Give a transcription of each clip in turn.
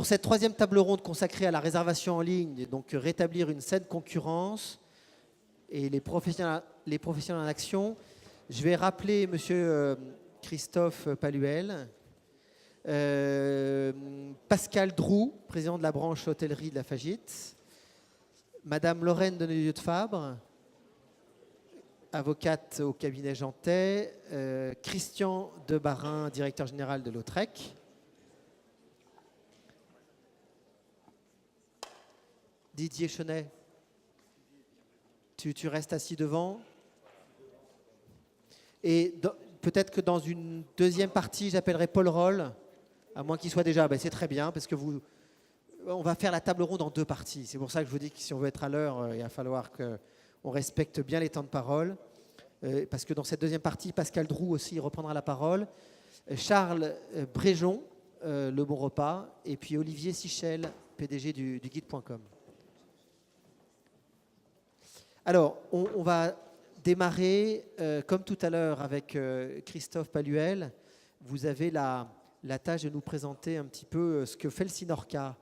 pour cette troisième table ronde consacrée à la réservation en ligne, donc rétablir une saine concurrence et les professionnels en action, je vais rappeler Monsieur Christophe Paluel, Pascal Droux, président de la branche hôtellerie de la Fagit, Madame Lorraine Denelieu de Fabre, avocate au cabinet Jantet, Christian Debarin, directeur général de Lautrec. Didier Chenet, tu restes assis devant. Et peut-être que dans une deuxième partie, j'appellerai Paul Roll, à moins qu'il soit déjà. C'est très bien, parce que on va faire la table ronde en deux parties. C'est pour ça que je vous dis que si on veut être à l'heure, il va falloir qu'on respecte bien les temps de parole. Parce que dans cette deuxième partie, Pascal Droux aussi reprendra la parole. Charles Bréjon, Le Bon Repas. Et puis Olivier Sichel, PDG du guide.com. Alors, on va démarrer, comme tout à l'heure, avec Christophe Paluel. Vous avez la tâche de nous présenter un petit peu ce que fait le Synorca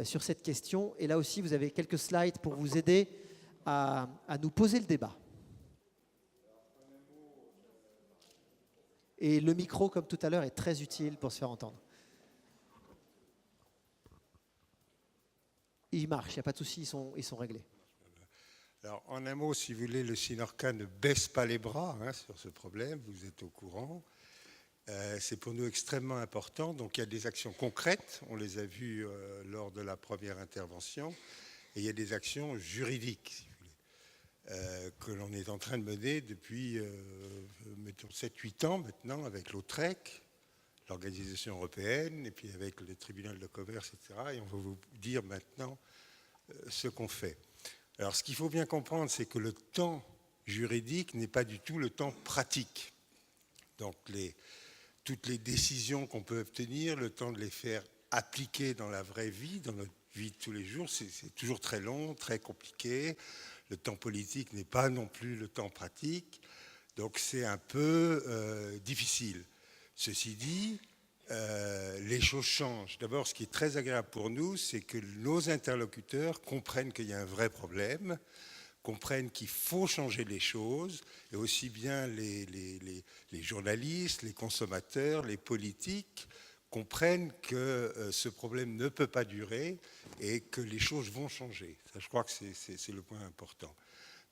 sur cette question. Et là aussi, vous avez quelques slides pour vous aider à nous poser le débat. Et le micro, comme tout à l'heure, est très utile pour se faire entendre. Il marche, il n'y a pas de souci, ils sont réglés. Alors, en un mot, si vous voulez, le Synorca ne baisse pas les bras sur ce problème, vous êtes au courant. C'est pour nous extrêmement important. Donc, il y a des actions concrètes, on les a vues lors de la première intervention, et il y a des actions juridiques, si vous voulez, que l'on est en train de mener depuis, mettons, 7-8 ans maintenant, avec Lautrec, l'organisation européenne, et puis avec le tribunal de commerce, etc. Et on va vous dire maintenant ce qu'on fait. Alors, ce qu'il faut bien comprendre, c'est que le temps juridique n'est pas du tout le temps pratique. Donc, toutes les décisions qu'on peut obtenir, le temps de les faire appliquer dans la vraie vie, dans notre vie de tous les jours, c'est toujours très long, très compliqué. Le temps politique n'est pas non plus le temps pratique. Donc, c'est un peu difficile. Ceci dit, les choses changent. D'abord, ce qui est très agréable pour nous, c'est que nos interlocuteurs comprennent qu'il y a un vrai problème, comprennent qu'il faut changer les choses, et aussi bien les journalistes, les consommateurs, les politiques comprennent que ce problème ne peut pas durer et que les choses vont changer. Ça, je crois que c'est le point important.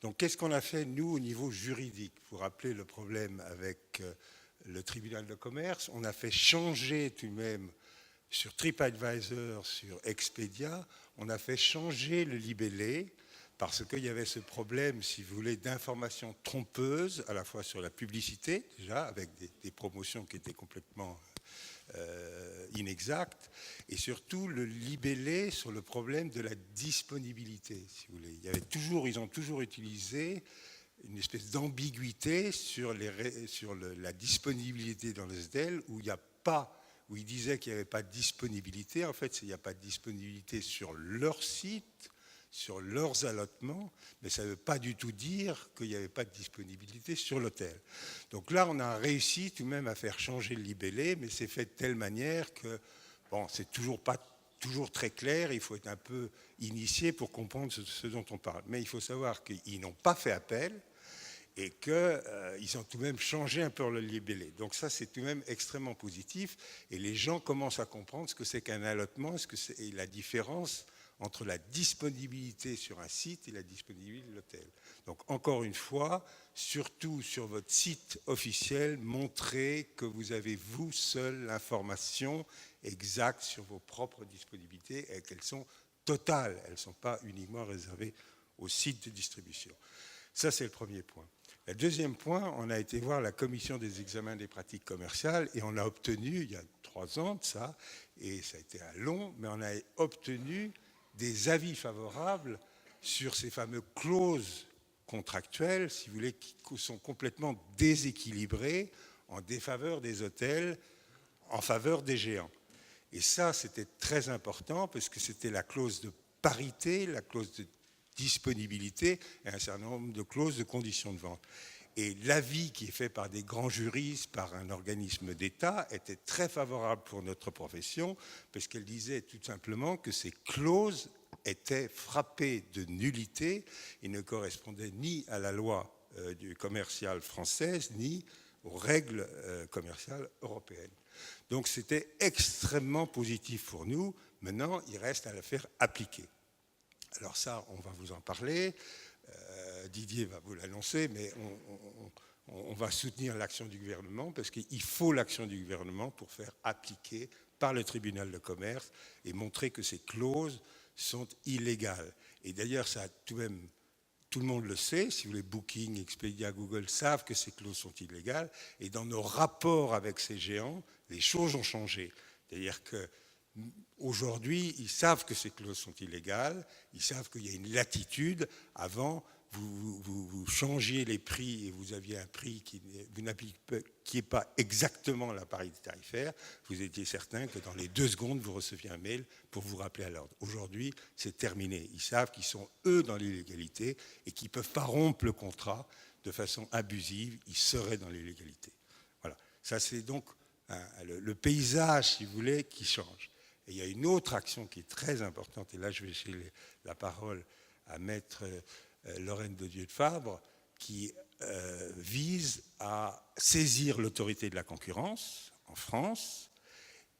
Donc, qu'est-ce qu'on a fait, nous, au niveau juridique, pour rappeler le problème avec le tribunal de commerce? On a fait changer tout de même sur TripAdvisor, sur Expedia, on a fait changer le libellé parce qu'il y avait ce problème, si vous voulez, d'informations trompeuses, à la fois sur la publicité, déjà, avec des promotions qui étaient complètement inexactes, et surtout le libellé sur le problème de la disponibilité, si vous voulez. Ils ont toujours utilisé une espèce d'ambiguïté sur la disponibilité dans le SDL où ils disaient qu'il n'y avait pas de disponibilité. En fait, il n'y a pas de disponibilité sur leur site, sur leurs allotements, mais ça ne veut pas du tout dire qu'il n'y avait pas de disponibilité sur l'hôtel. Donc là, on a réussi tout de même à faire changer le libellé, mais c'est fait de telle manière que, bon, c'est toujours pas toujours très clair, il faut être un peu initié pour comprendre ce dont on parle. Mais il faut savoir qu'ils n'ont pas fait appel et qu'ils ont tout de même changé un peu le libellé. Donc ça, c'est tout de même extrêmement positif. Et les gens commencent à comprendre ce que c'est qu'un allotement, et la différence entre la disponibilité sur un site et la disponibilité de l'hôtel. Donc encore une fois, surtout sur votre site officiel, montrez que vous avez vous seul l'information exacte sur vos propres disponibilités et qu'elles sont totales. Elles ne sont pas uniquement réservées au site de distribution. Ça, c'est le premier point. Le deuxième point, on a été voir la commission des examens des pratiques commerciales et on a obtenu, il y a 3 ans de ça, et ça a été un long, mais on a obtenu des avis favorables sur ces fameuses clauses contractuelles, si vous voulez, qui sont complètement déséquilibrées en défaveur des hôtels, en faveur des géants. Et ça, c'était très important parce que c'était la clause de parité, la clause de disponibilité et un certain nombre de clauses de conditions de vente. Et l'avis qui est fait par des grands juristes, par un organisme d'État, était très favorable pour notre profession, parce qu'elle disait tout simplement que ces clauses étaient frappées de nullité et ne correspondaient ni à la loi commerciale française, ni aux règles commerciales européennes. Donc c'était extrêmement positif pour nous. Maintenant, il reste à la faire appliquer. Alors ça, on va vous en parler. Didier va vous l'annoncer, mais on va soutenir l'action du gouvernement parce qu'il faut l'action du gouvernement pour faire appliquer par le tribunal de commerce et montrer que ces clauses sont illégales. Et d'ailleurs, ça tout le monde le sait, si vous voulez, Booking, Expedia, Google savent que ces clauses sont illégales. Et dans nos rapports avec ces géants, les choses ont changé. C'est-à-dire qu'aujourd'hui, ils savent que ces clauses sont illégales, ils savent qu'il y a une latitude. Avant, vous changiez les prix et vous aviez un prix qui vous n'appliquiez pas exactement la parité tarifaire, vous étiez certain que dans les 2 secondes, vous receviez un mail pour vous rappeler à l'ordre. Aujourd'hui, c'est terminé. Ils savent qu'ils sont, eux, dans l'illégalité et qu'ils ne peuvent pas rompre le contrat de façon abusive. Ils seraient dans l'illégalité. Voilà. Ça, c'est donc le paysage, si vous voulez, qui change. Et il y a une autre action qui est très importante, et là, je vais laisser la parole à Maître Lorraine de Dieu de Fabre, qui vise à saisir l'autorité de la concurrence en France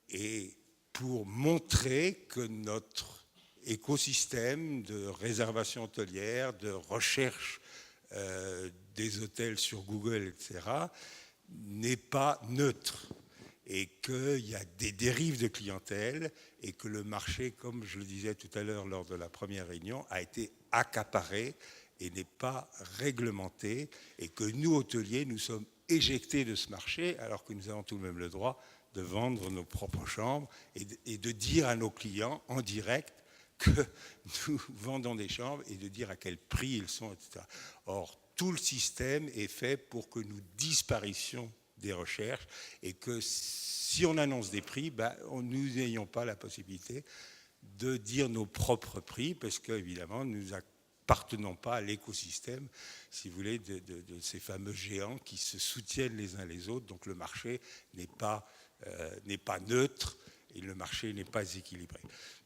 et pour montrer que notre écosystème de réservation hôtelière, de recherche des hôtels sur Google, etc., n'est pas neutre et qu'il y a des dérives de clientèle et que le marché, comme je le disais tout à l'heure lors de la première réunion, a été accaparé et n'est pas réglementé et que nous, hôteliers, nous sommes éjectés de ce marché alors que nous avons tout de même le droit de vendre nos propres chambres et de dire à nos clients en direct que nous vendons des chambres et de dire à quel prix ils sont, etc. Or, tout le système est fait pour que nous disparissions des recherches et que si on annonce des prix, nous n'ayons pas la possibilité de dire nos propres prix parce qu'évidemment, nous n'appartenons pas à l'écosystème, si vous voulez, de ces fameux géants qui se soutiennent les uns les autres. Donc le marché n'est pas neutre et le marché n'est pas équilibré.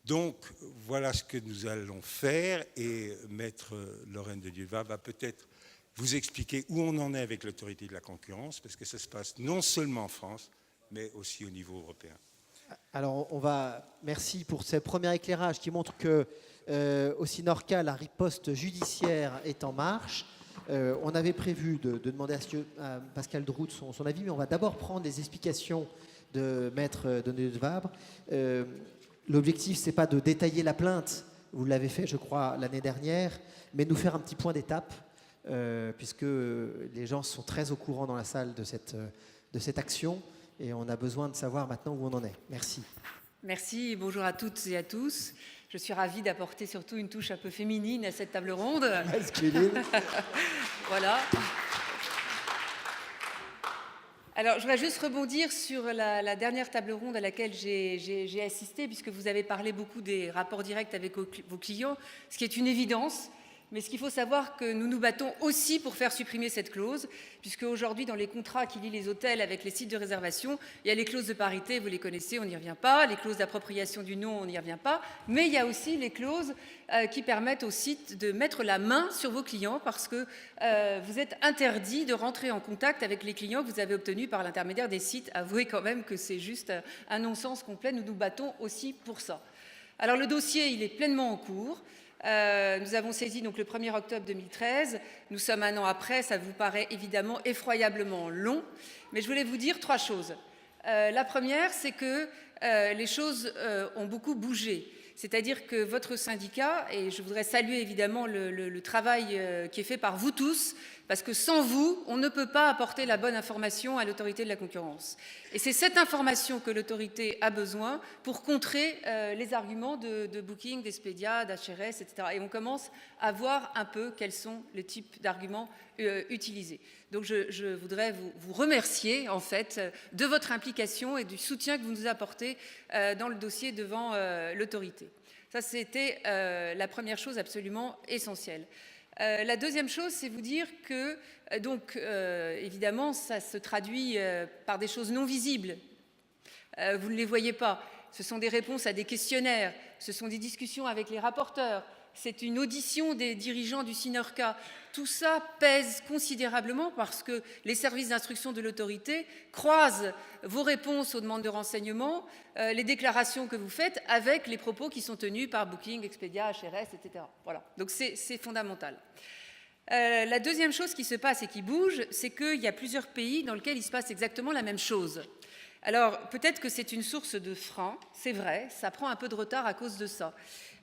Donc voilà ce que nous allons faire et Maître Lorraine de Dieuva va peut-être vous expliquer où on en est avec l'autorité de la concurrence, parce que ça se passe non seulement en France, mais aussi au niveau européen. Alors, merci pour ce premier éclairage qui montre que au Sinorca, la riposte judiciaire est en marche. On avait prévu de demander à Pascal Drout son avis, mais on va d'abord prendre les explications de Maître Denis de Vabre. L'objectif, ce n'est pas de détailler la plainte, vous l'avez fait, je crois, l'année dernière, mais de nous faire un petit point d'étape. Puisque les gens sont très au courant dans la salle de cette action et on a besoin de savoir maintenant où on en est. Merci. Merci, bonjour à toutes et à tous. Je suis ravie d'apporter surtout une touche un peu féminine à cette table ronde. Masculine. Voilà. Alors, je voudrais juste rebondir sur la dernière table ronde à laquelle j'ai assisté, puisque vous avez parlé beaucoup des rapports directs avec vos clients, ce qui est une évidence. Mais ce qu'il faut savoir, que nous nous battons aussi pour faire supprimer cette clause, puisque aujourd'hui, dans les contrats qui lient les hôtels avec les sites de réservation, il y a les clauses de parité, vous les connaissez, on n'y revient pas, les clauses d'appropriation du nom, on n'y revient pas, mais il y a aussi les clauses qui permettent aux sites de mettre la main sur vos clients, parce que vous êtes interdit de rentrer en contact avec les clients que vous avez obtenus par l'intermédiaire des sites. Avouez quand même que c'est juste un non-sens complet, nous nous battons aussi pour ça. Alors le dossier, il est pleinement en cours. Nous avons saisi donc le 1er octobre 2013. Nous sommes 1 an après, ça vous paraît évidemment effroyablement long. Mais je voulais vous dire 3 choses. La première, c'est que les choses ont beaucoup bougé. C'est-à-dire que votre syndicat, et je voudrais saluer évidemment le travail qui est fait par vous tous, parce que sans vous, on ne peut pas apporter la bonne information à l'autorité de la concurrence. Et c'est cette information que l'autorité a besoin pour contrer les arguments de Booking, d'Expedia, d'HRS, etc. Et on commence à voir un peu quels sont les types d'arguments utilisés. Donc je voudrais vous remercier en fait de votre implication et du soutien que vous nous apportez dans le dossier devant l'autorité. Ça, c'était la première chose absolument essentielle. La deuxième chose, c'est vous dire que, évidemment, ça se traduit par des choses non visibles. Vous ne les voyez pas. Ce sont des réponses à des questionnaires, ce sont des discussions avec les rapporteurs, c'est une audition des dirigeants du SYNORCA. Tout ça pèse considérablement parce que les services d'instruction de l'autorité croisent vos réponses aux demandes de renseignements, les déclarations que vous faites avec les propos qui sont tenus par Booking, Expedia, HRS, etc. Voilà. Donc c'est fondamental. La deuxième chose qui se passe et qui bouge, c'est qu'il y a plusieurs pays dans lesquels il se passe exactement la même chose. Alors, peut-être que c'est une source de frein, c'est vrai, ça prend un peu de retard à cause de ça.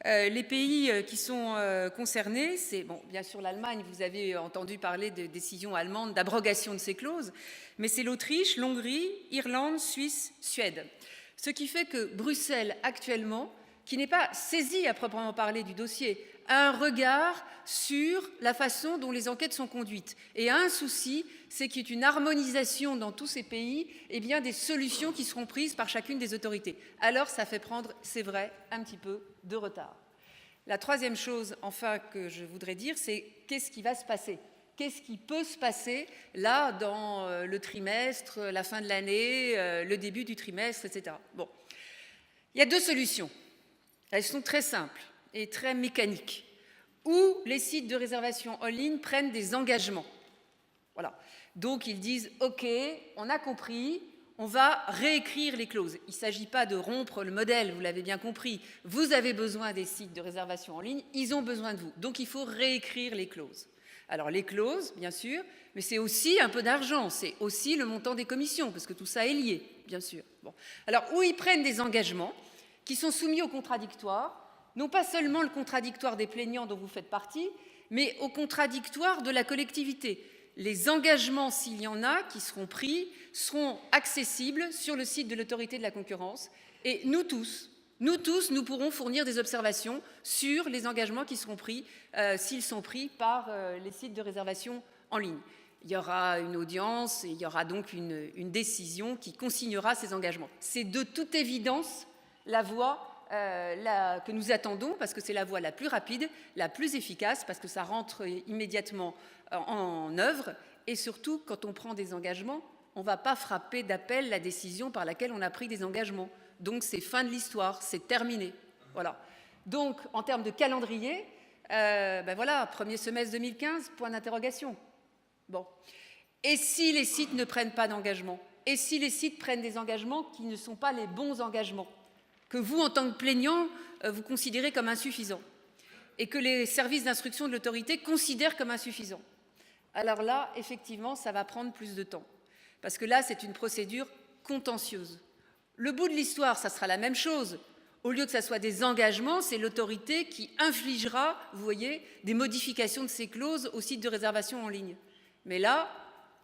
Les pays qui sont concernés, c'est, bon, bien sûr l'Allemagne, vous avez entendu parler de décisions allemandes d'abrogation de ces clauses, mais c'est l'Autriche, l'Hongrie, Irlande, Suisse, Suède. Ce qui fait que Bruxelles, actuellement, qui n'est pas saisie à proprement parler du dossier, a un regard sur la façon dont les enquêtes sont conduites et a un souci, c'est qu'il y ait une harmonisation dans tous ces pays et bien des solutions qui seront prises par chacune des autorités. Alors ça fait prendre, c'est vrai, un petit peu de retard. La troisième chose, enfin, que je voudrais dire, c'est qu'est-ce qui va se passer ? Qu'est-ce qui peut se passer là dans le trimestre, la fin de l'année, le début du trimestre, etc. Bon, il y a deux solutions. Elles sont très simples et très mécaniques, où les sites de réservation en ligne prennent des engagements. Voilà. Donc ils disent « Ok, on a compris, on va réécrire les clauses ». Il ne s'agit pas de rompre le modèle, vous l'avez bien compris. Vous avez besoin des sites de réservation en ligne, ils ont besoin de vous. Donc il faut réécrire les clauses. Alors les clauses, bien sûr, mais c'est aussi un peu d'argent, c'est aussi le montant des commissions, parce que tout ça est lié, bien sûr. Bon. Alors où ils prennent des engagements qui sont soumis au contradictoire, non pas seulement le contradictoire des plaignants dont vous faites partie, mais au contradictoire de la collectivité. Les engagements, s'il y en a, qui seront pris, seront accessibles sur le site de l'autorité de la concurrence. Et nous tous, nous pourrons fournir des observations sur les engagements qui seront pris, s'ils sont pris par les sites de réservation en ligne. Il y aura une audience et il y aura donc une décision qui consignera ces engagements. C'est de toute évidence la voie que nous attendons, parce que c'est la voie la plus rapide, la plus efficace, parce que ça rentre immédiatement en œuvre, et surtout, quand on prend des engagements, on ne va pas frapper d'appel la décision par laquelle on a pris des engagements. Donc c'est fin de l'histoire, c'est terminé. Voilà. Donc, en termes de calendrier, voilà, premier semestre 2015, point d'interrogation. Bon. Et si les sites ne prennent pas d'engagement ? Et si les sites prennent des engagements qui ne sont pas les bons engagements ? Que vous, en tant que plaignant, vous considérez comme insuffisants et que les services d'instruction de l'autorité considèrent comme insuffisants. Alors là, effectivement, ça va prendre plus de temps parce que là, c'est une procédure contentieuse. Le bout de l'histoire, ça sera la même chose. Au lieu que ça soit des engagements, c'est l'autorité qui infligera, vous voyez, des modifications de ces clauses au site de réservation en ligne. Mais là,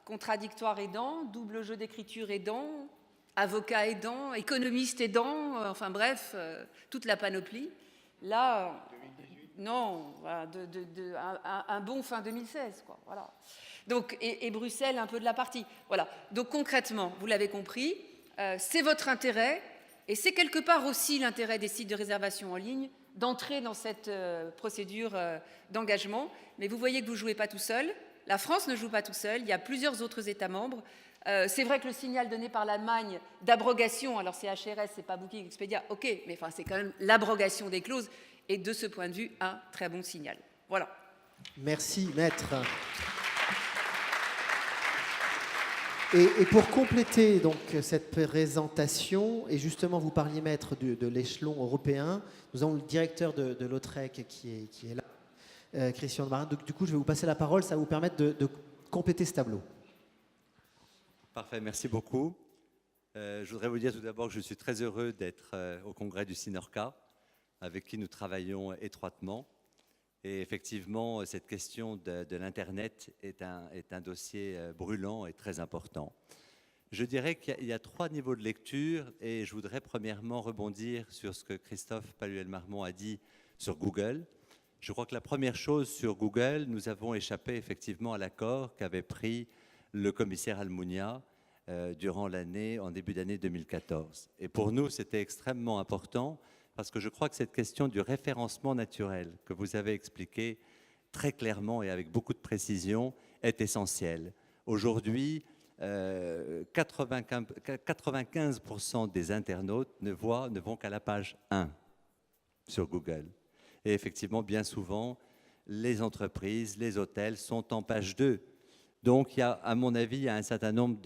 contradictoire aidant, double jeu d'écriture aidant, avocat aidant, économiste aidant, enfin bref, toute la panoplie. Là, 2018. Non, voilà, un bon fin 2016, quoi. Voilà. Donc, et Bruxelles, un peu de la partie. Voilà. Donc concrètement, vous l'avez compris, c'est votre intérêt, et c'est quelque part aussi l'intérêt des sites de réservation en ligne d'entrer dans cette procédure d'engagement. Mais vous voyez que vous ne jouez pas tout seul. La France ne joue pas tout seul. Il y a plusieurs autres États membres. C'est vrai que le signal donné par l'Allemagne d'abrogation, alors c'est HRS, c'est pas Booking, Expedia, ok, mais enfin c'est quand même l'abrogation des clauses, et de ce point de vue, un très bon signal. Voilà. Merci, maître. Et pour compléter donc cette présentation, et justement vous parliez, maître, de l'échelon européen, nous avons le directeur de l'OTREC qui est là, Christian de Marin. Donc, du coup, je vais vous passer la parole, ça va vous permettre de compléter ce tableau. Parfait, merci beaucoup. Je voudrais vous dire tout d'abord que je suis très heureux d'être au congrès du SYNORCA, avec qui nous travaillons étroitement. Et effectivement, cette question de l'Internet est un dossier brûlant et très important. Je dirais qu'il y a 3 niveaux de lecture, et je voudrais premièrement rebondir sur ce que Christophe Palluel-Marmont a dit sur Google. Je crois que la première chose sur Google, nous avons échappé effectivement à l'accord qu'avait pris le commissaire Almunia durant l'année, en début d'année 2014. Et pour nous, c'était extrêmement important parce que je crois que cette question du référencement naturel que vous avez expliqué très clairement et avec beaucoup de précision, est essentielle. Aujourd'hui, 95% des internautes ne vont qu'à la page 1 sur Google. Et effectivement, bien souvent, les entreprises, les hôtels sont en page 2. Donc, à mon avis, il y a un certain nombre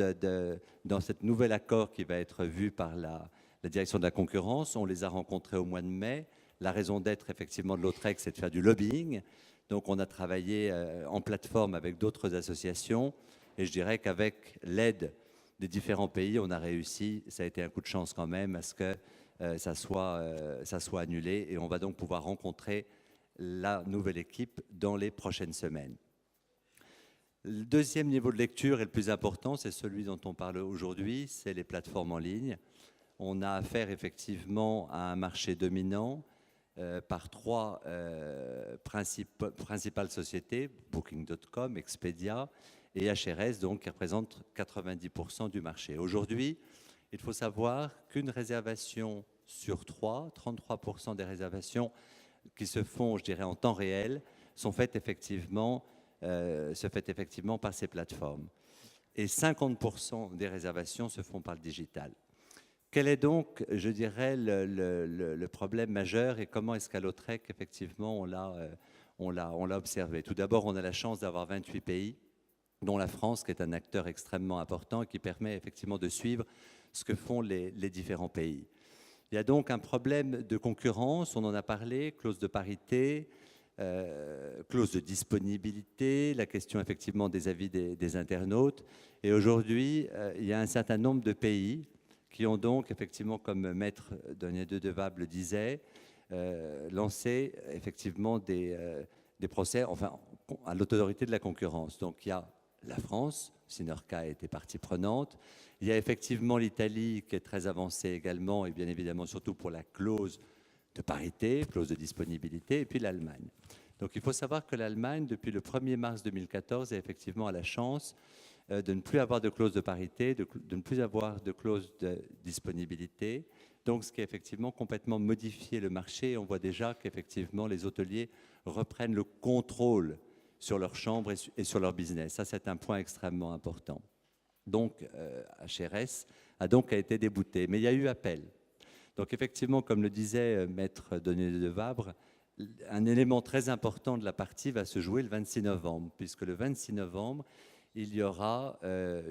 dans ce nouvel accord qui va être vu par la direction de la concurrence. On les a rencontrés au mois de mai. La raison d'être, effectivement, de l'Autrec, c'est de faire du lobbying. Donc, on a travaillé en plateforme avec d'autres associations. Et je dirais qu'avec l'aide des différents pays, on a réussi. Ça a été un coup de chance quand même à ce que ça soit annulé. Et on va donc pouvoir rencontrer la nouvelle équipe dans les prochaines semaines. Le deuxième niveau de lecture et le plus important, c'est celui dont on parle aujourd'hui, c'est les plateformes en ligne. On a affaire effectivement à un marché dominant par trois principales sociétés, Booking.com, Expedia et HRS, donc, qui représentent 90% du marché. Aujourd'hui, il faut savoir qu'une réservation sur 3, 33% des réservations qui se font, je dirais, en temps réel, se fait effectivement par ces plateformes. Et 50% des réservations se font par le digital. Quel est donc, je dirais, le problème majeur et comment est-ce qu'à Lautrec, effectivement, on l'a observé? Tout d'abord, on a la chance d'avoir 28 pays, dont la France, qui est un acteur extrêmement important et qui permet effectivement de suivre ce que font les différents pays. Il y a donc un problème de concurrence, on en a parlé, clause de parité, clause de disponibilité, la question effectivement des avis des internautes. Et aujourd'hui, il y a un certain nombre de pays qui ont donc effectivement, comme Maître Denis Dedevable le disait, lancé effectivement des procès à l'autorité de la concurrence. Donc il y a la France, Synorca a été partie prenante. Il y a effectivement l'Italie qui est très avancée également, et bien évidemment surtout pour la clause de parité, clause de disponibilité, et puis l'Allemagne. Donc il faut savoir que l'Allemagne, depuis le 1er mars 2014, a effectivement la chance de ne plus avoir de clause de parité, de ne plus avoir de clause de disponibilité. Donc ce qui a effectivement complètement modifié le marché. On voit déjà qu'effectivement les hôteliers reprennent le contrôle sur leurs chambres et sur leur business. Ça, c'est un point extrêmement important. Donc HRS a donc été débouté. Mais il y a eu appel. Donc effectivement, comme le disait Maître Denis de Vabre, un élément très important de la partie va se jouer le 26 novembre, puisque le 26 novembre, il y aura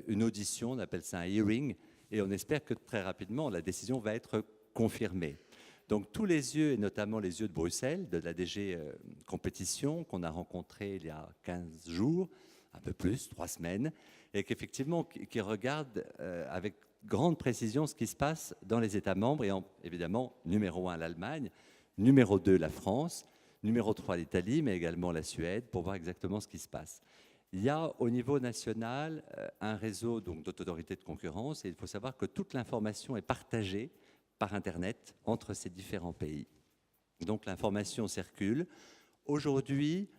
une audition, on appelle ça un hearing, et on espère que très rapidement, la décision va être confirmée. Donc tous les yeux, et notamment les yeux de Bruxelles, de la DG Compétition, qu'on a rencontré il y a 15 jours, un peu plus, 3 semaines, et qu'effectivement, qui regardent avec grande précision ce qui se passe dans les États membres, et évidemment, numéro 1, l'Allemagne, numéro 2, la France, numéro 3, l'Italie, mais également la Suède, pour voir exactement ce qui se passe. Il y a au niveau national un réseau d'autorités de concurrence, et il faut savoir que toute l'information est partagée par Internet entre ces différents pays. Donc l'information circule. Aujourd'hui,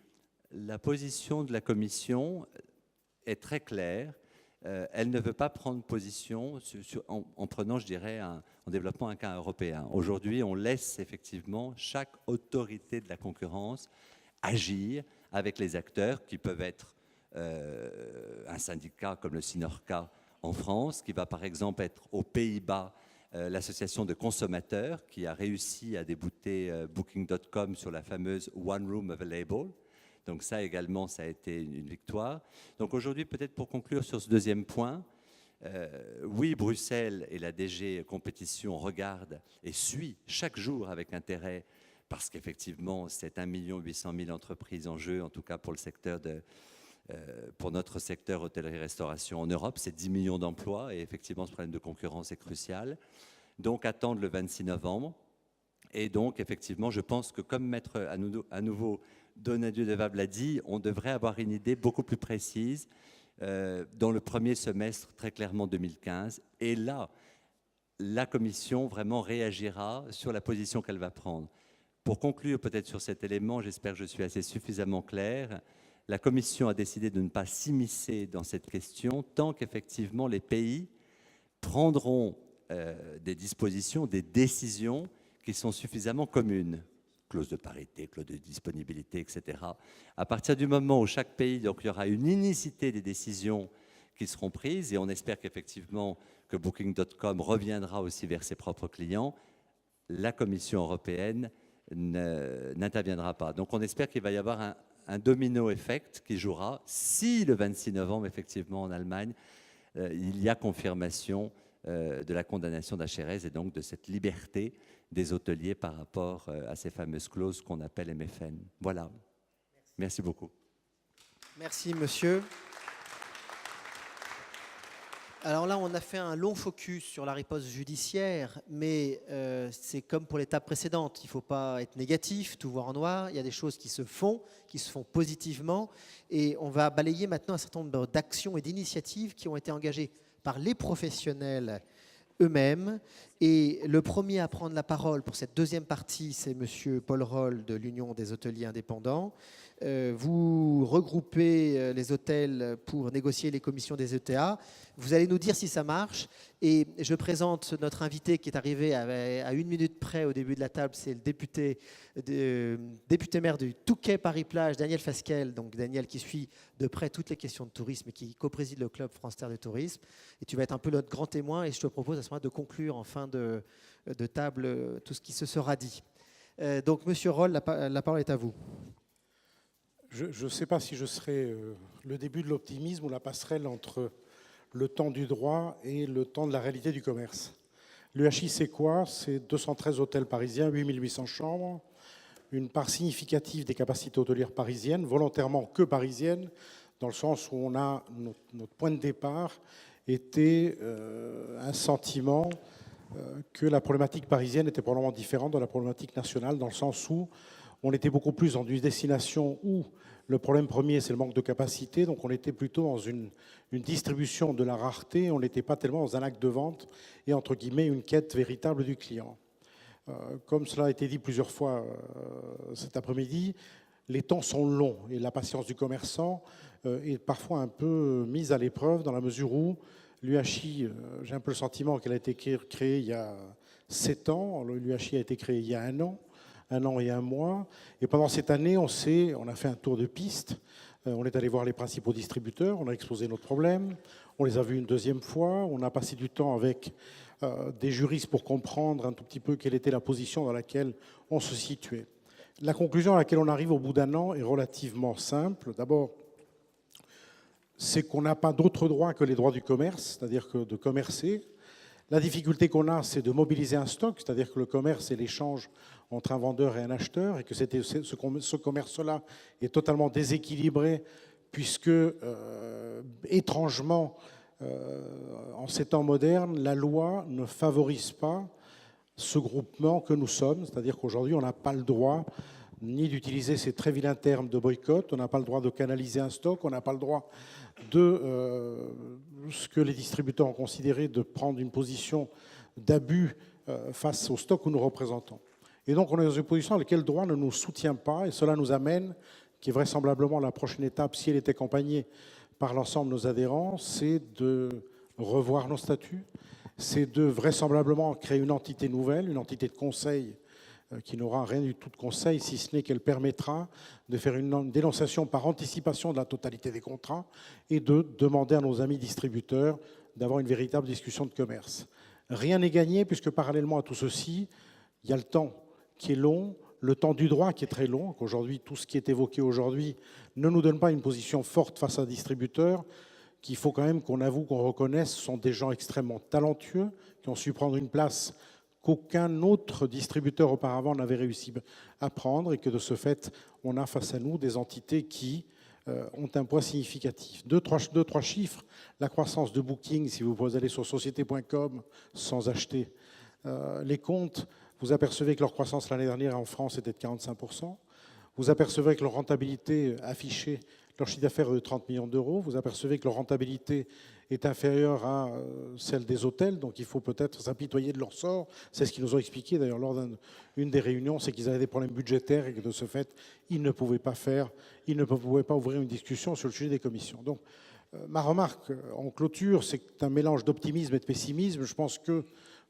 la position de la Commission est très claire. Elle ne veut pas prendre position en prenant, je dirais, en développant un cas européen. Aujourd'hui, on laisse effectivement chaque autorité de la concurrence agir avec les acteurs qui peuvent être un syndicat comme le Synorca en France, qui va par exemple être aux Pays-Bas l'association de consommateurs qui a réussi à débouter Booking.com sur la fameuse One Room Available. Donc ça également, ça a été une victoire. Donc aujourd'hui, peut-être pour conclure sur ce deuxième point, oui, Bruxelles et la DG Compétition regardent et suivent chaque jour avec intérêt, parce qu'effectivement, c'est 1 800 000 entreprises en jeu, en tout cas pour le secteur pour notre secteur hôtellerie-restauration en Europe, c'est 10 millions d'emplois et effectivement ce problème de concurrence est crucial. Donc attendre le 26 novembre. Et donc effectivement, je pense que comme Maître à nouveau Donadieu de Vabre l'a dit, on devrait avoir une idée beaucoup plus précise dans le premier semestre, très clairement 2015. Et là, la Commission vraiment réagira sur la position qu'elle va prendre. Pour conclure peut-être sur cet élément, j'espère que je suis assez suffisamment clair. La Commission a décidé de ne pas s'immiscer dans cette question tant qu'effectivement les pays prendront des dispositions, des décisions qui sont suffisamment communes. clause de parité, clause de disponibilité, etc. À partir du moment où chaque pays, donc il y aura une unicité des décisions qui seront prises, et on espère qu'effectivement que Booking.com reviendra aussi vers ses propres clients, la Commission européenne n'interviendra pas. Donc on espère qu'il va y avoir un domino effect qui jouera si le 26 novembre, effectivement, en Allemagne, il y a confirmation de la condamnation d'HRS et donc de cette liberté des hôteliers par rapport à ces fameuses clauses qu'on appelle MFN. Voilà. Merci beaucoup. Merci, monsieur. Alors là, on a fait un long focus sur la riposte judiciaire, mais c'est comme pour l'étape précédente. Il ne faut pas être négatif, tout voir en noir. Il y a des choses qui se font positivement. Et on va balayer maintenant un certain nombre d'actions et d'initiatives qui ont été engagées par les professionnels eux-mêmes. Et le premier à prendre la parole pour cette deuxième partie, c'est monsieur Paul Roll de l'Union des hôteliers indépendants. Vous regroupez les hôtels pour négocier les commissions des ETA. Vous allez nous dire si ça marche. Et je présente notre invité qui est arrivé à 1 minute près au début de la table. C'est le député maire du Touquet Paris-Plage, Daniel Fasquelle. Donc Daniel qui suit de près toutes les questions de tourisme et qui co-préside le club France Terre de Tourisme. Et tu vas être un peu notre grand témoin. Et je te propose à ce moment de conclure en fin de table tout ce qui se sera dit. Donc monsieur Roll, la parole est à vous. Je ne sais pas si je serai le début de l'optimisme ou la passerelle entre le temps du droit et le temps de la réalité du commerce. L'UHI, c'est quoi? C'est 213 hôtels parisiens, 8800 chambres, une part significative des capacités hôtelières parisiennes, volontairement que parisiennes, dans le sens où on a notre point de départ était un sentiment que la problématique parisienne était probablement différente de la problématique nationale, dans le sens où on était beaucoup plus dans une destination où le problème premier, c'est le manque de capacité. Donc, on était plutôt dans une distribution de la rareté. On n'était pas tellement dans un acte de vente et, entre guillemets, une quête véritable du client. Comme cela a été dit plusieurs fois cet après-midi, les temps sont longs et la patience du commerçant est parfois un peu mise à l'épreuve dans la mesure où l'UHI, j'ai un peu le sentiment qu'elle a été créée il y a 7 ans. L'UHI a été créée il y a 1 an. 1 an et 1 mois. Et pendant cette année, on a fait un tour de piste. On est allé voir les principaux distributeurs, on a exposé notre problème, on les a vus une deuxième fois, on a passé du temps avec des juristes pour comprendre un tout petit peu quelle était la position dans laquelle on se situait. La conclusion à laquelle on arrive au bout d'1 an est relativement simple. D'abord, c'est qu'on n'a pas d'autres droits que les droits du commerce, c'est-à-dire que de commercer. La difficulté qu'on a, c'est de mobiliser un stock, c'est-à-dire que le commerce, c'est l'échange entre un vendeur et un acheteur, et que ce commerce-là est totalement déséquilibré, puisque, étrangement, en ces temps modernes, la loi ne favorise pas ce groupement que nous sommes, c'est-à-dire qu'aujourd'hui, on n'a pas le droit ni d'utiliser ces très vilains termes de boycott, on n'a pas le droit de canaliser un stock, on n'a pas le droit de ce que les distributeurs ont considéré de prendre une position d'abus face au stock que nous représentons. Et donc on est dans une position à laquelle le droit ne nous soutient pas, et cela nous amène, qui est vraisemblablement la prochaine étape, si elle est accompagnée par l'ensemble de nos adhérents, c'est de revoir nos statuts, c'est de vraisemblablement créer une entité nouvelle, une entité de conseil qui n'aura rien du tout de conseil, si ce n'est qu'elle permettra de faire une dénonciation par anticipation de la totalité des contrats et de demander à nos amis distributeurs d'avoir une véritable discussion de commerce. Rien n'est gagné puisque parallèlement à tout ceci, il y a le temps qui est long, le temps du droit qui est très long, qu'aujourd'hui tout ce qui est évoqué aujourd'hui ne nous donne pas une position forte face à un distributeur, qu'il faut quand même qu'on avoue, qu'on reconnaisse, sont des gens extrêmement talentueux, qui ont su prendre une place qu'aucun autre distributeur auparavant n'avait réussi à prendre, et que de ce fait, on a face à nous des entités qui ont un poids significatif. Deux, trois chiffres. La croissance de Booking, si vous allez sur société.com sans acheter les comptes, vous apercevez que leur croissance l'année dernière en France était de 45%. Vous apercevez que leur rentabilité affichée, leur chiffre d'affaires est de 30 millions d'euros. Vous apercevez que leur rentabilité est inférieure à celle des hôtels, donc il faut peut-être s'apitoyer de leur sort. C'est ce qu'ils nous ont expliqué d'ailleurs lors d'une des réunions, c'est qu'ils avaient des problèmes budgétaires et que de ce fait, ils ne pouvaient pas ouvrir une discussion sur le sujet des commissions. Donc, ma remarque en clôture, c'est un mélange d'optimisme et de pessimisme. Je pense que,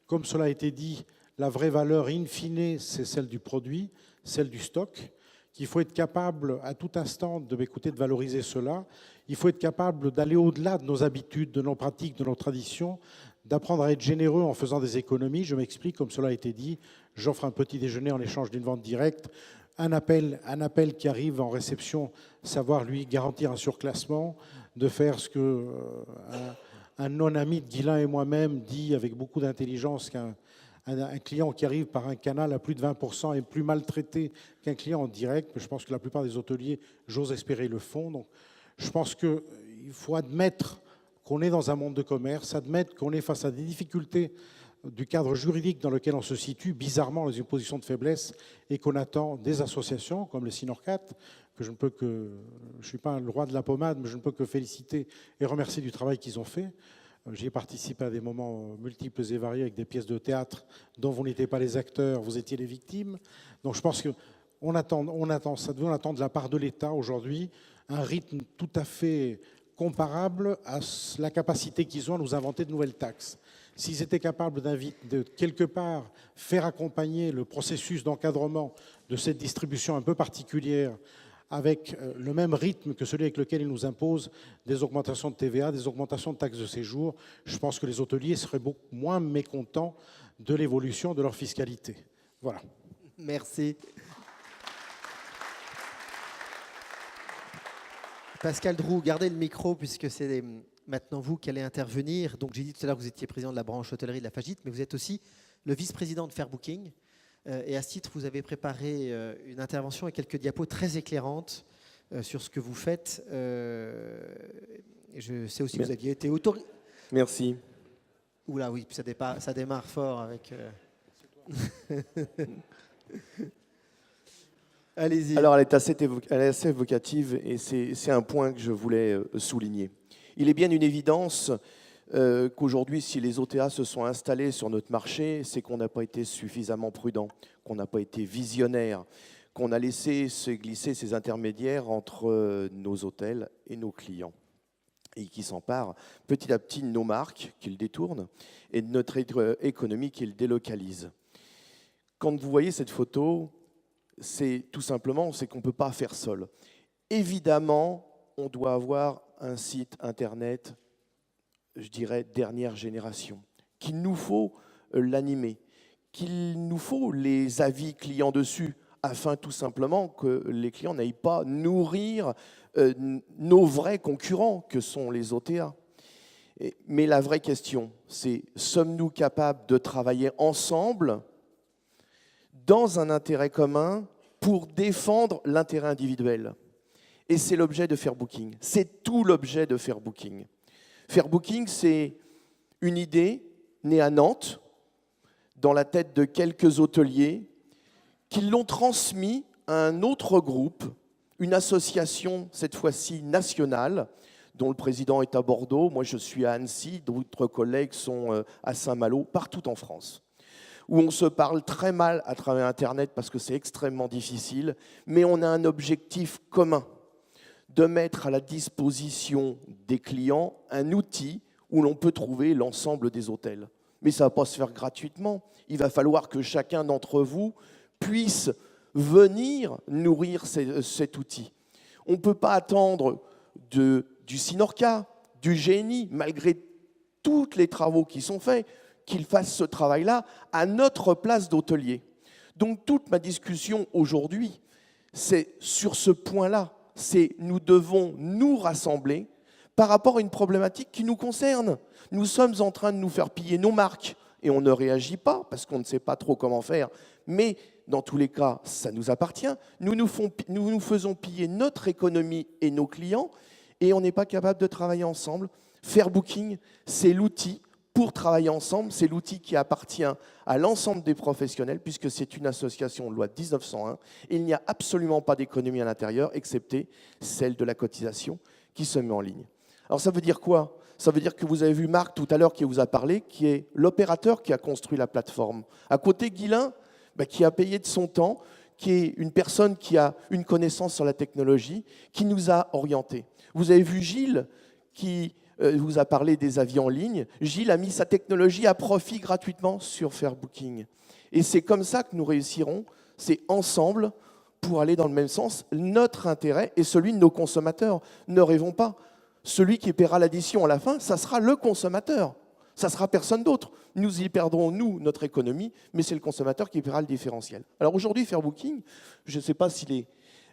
comme cela a été dit, la vraie valeur in fine, c'est celle du produit, celle du stock, qu'il faut être capable à tout instant de valoriser cela. Il faut être capable d'aller au-delà de nos habitudes, de nos pratiques, de nos traditions, d'apprendre à être généreux en faisant des économies. Je m'explique, comme cela a été dit, j'offre un petit déjeuner en échange d'une vente directe, un appel qui arrive en réception, savoir lui garantir un surclassement, de faire ce que un non-ami de Guilain et moi-même dit avec beaucoup d'intelligence qu'un client qui arrive par un canal à plus de 20% est plus maltraité qu'un client en direct. Mais je pense que la plupart des hôteliers, j'ose espérer, le font. Donc, je pense qu'il faut admettre qu'on est dans un monde de commerce, admettre qu'on est face à des difficultés du cadre juridique dans lequel on se situe, bizarrement dans une position de faiblesse, et qu'on attend des associations comme le Synorcat, que je ne suis pas le roi de la pommade, mais je ne peux que féliciter et remercier du travail qu'ils ont fait. J'y ai participé à des moments multiples et variés avec des pièces de théâtre dont vous n'étiez pas les acteurs, vous étiez les victimes. Donc je pense qu'on attend de la part de l'État aujourd'hui un rythme tout à fait comparable à la capacité qu'ils ont à nous inventer de nouvelles taxes. S'ils étaient capables de quelque part faire accompagner le processus d'encadrement de cette distribution un peu particulière avec le même rythme que celui avec lequel ils nous imposent des augmentations de TVA, des augmentations de taxes de séjour, je pense que les hôteliers seraient beaucoup moins mécontents de l'évolution de leur fiscalité. Voilà. Merci. Pascal Droux, gardez le micro puisque c'est maintenant vous qui allez intervenir. Donc j'ai dit tout à l'heure que vous étiez président de la branche hôtellerie de la FAGIT, mais vous êtes aussi le vice-président de Fairbooking. Et à ce titre, vous avez préparé une intervention et quelques diapos très éclairantes sur ce que vous faites. Je sais aussi que vous aviez été autorisé. Merci. Oula, oui, ça démarre fort avec... Allez-y. Alors, elle est assez évocative et c'est un point que je voulais souligner. Il est bien une évidence qu'aujourd'hui, si les OTA se sont installés sur notre marché, c'est qu'on n'a pas été suffisamment prudent, qu'on n'a pas été visionnaire, qu'on a laissé se glisser ces intermédiaires entre nos hôtels et nos clients, et qui s'emparent petit à petit de nos marques, qu'ils détournent, et de notre économie qu'ils délocalisent. Quand vous voyez cette photo, c'est tout simplement qu'on ne peut pas faire seul. Évidemment, on doit avoir un site internet, je dirais, dernière génération, qu'il nous faut l'animer, qu'il nous faut les avis clients dessus, afin tout simplement que les clients n'aillent pas nourrir nos vrais concurrents que sont les OTA. Mais la vraie question, c'est sommes-nous capables de travailler ensemble dans un intérêt commun pour défendre l'intérêt individuel? Et c'est l'objet de Fairbooking. C'est tout l'objet de Fairbooking. Fairbooking, c'est une idée née à Nantes, dans la tête de quelques hôteliers, qui l'ont transmis à un autre groupe, une association, cette fois-ci nationale, dont le président est à Bordeaux, moi je suis à Annecy, d'autres collègues sont à Saint-Malo, partout en France, où on se parle très mal à travers Internet parce que c'est extrêmement difficile, mais on a un objectif commun, de mettre à la disposition des clients un outil où l'on peut trouver l'ensemble des hôtels. Mais ça ne va pas se faire gratuitement. Il va falloir que chacun d'entre vous puisse venir nourrir cet outil. On ne peut pas attendre du Synorca, du GNI, malgré tous les travaux qui sont faits, qu'il fasse ce travail-là à notre place d'hôtelier. Donc toute ma discussion aujourd'hui, c'est sur ce point-là. Nous devons nous rassembler par rapport à une problématique qui nous concerne. Nous sommes en train de nous faire piller nos marques et on ne réagit pas parce qu'on ne sait pas trop comment faire. Mais dans tous les cas, ça nous appartient. Nous nous faisons piller notre économie et nos clients et on n'est pas capable de travailler ensemble. Fairbooking, c'est l'outil pour travailler ensemble. C'est l'outil qui appartient à l'ensemble des professionnels puisque c'est une association de loi de 1901. Il n'y a absolument pas d'économie à l'intérieur, excepté celle de la cotisation qui se met en ligne. Alors ça veut dire quoi? Ça veut dire que vous avez vu Marc tout à l'heure qui vous a parlé, qui est l'opérateur qui a construit la plateforme. À côté, Guilain, qui a payé de son temps, qui est une personne qui a une connaissance sur la technologie, qui nous a orientés. Vous avez vu Gilles qui vous a parlé des avis en ligne. Gilles a mis sa technologie à profit gratuitement sur Fairbooking. Et c'est comme ça que nous réussirons C'est ensemble pour aller dans le même sens. Notre intérêt et celui de nos consommateurs. Ne rêvons pas. Celui qui paiera l'addition à la fin, ça sera le consommateur. Ça sera personne d'autre. Nous y perdrons, nous, notre économie, mais c'est le consommateur qui paiera le différentiel. Alors aujourd'hui, Fairbooking, je ne sais pas si les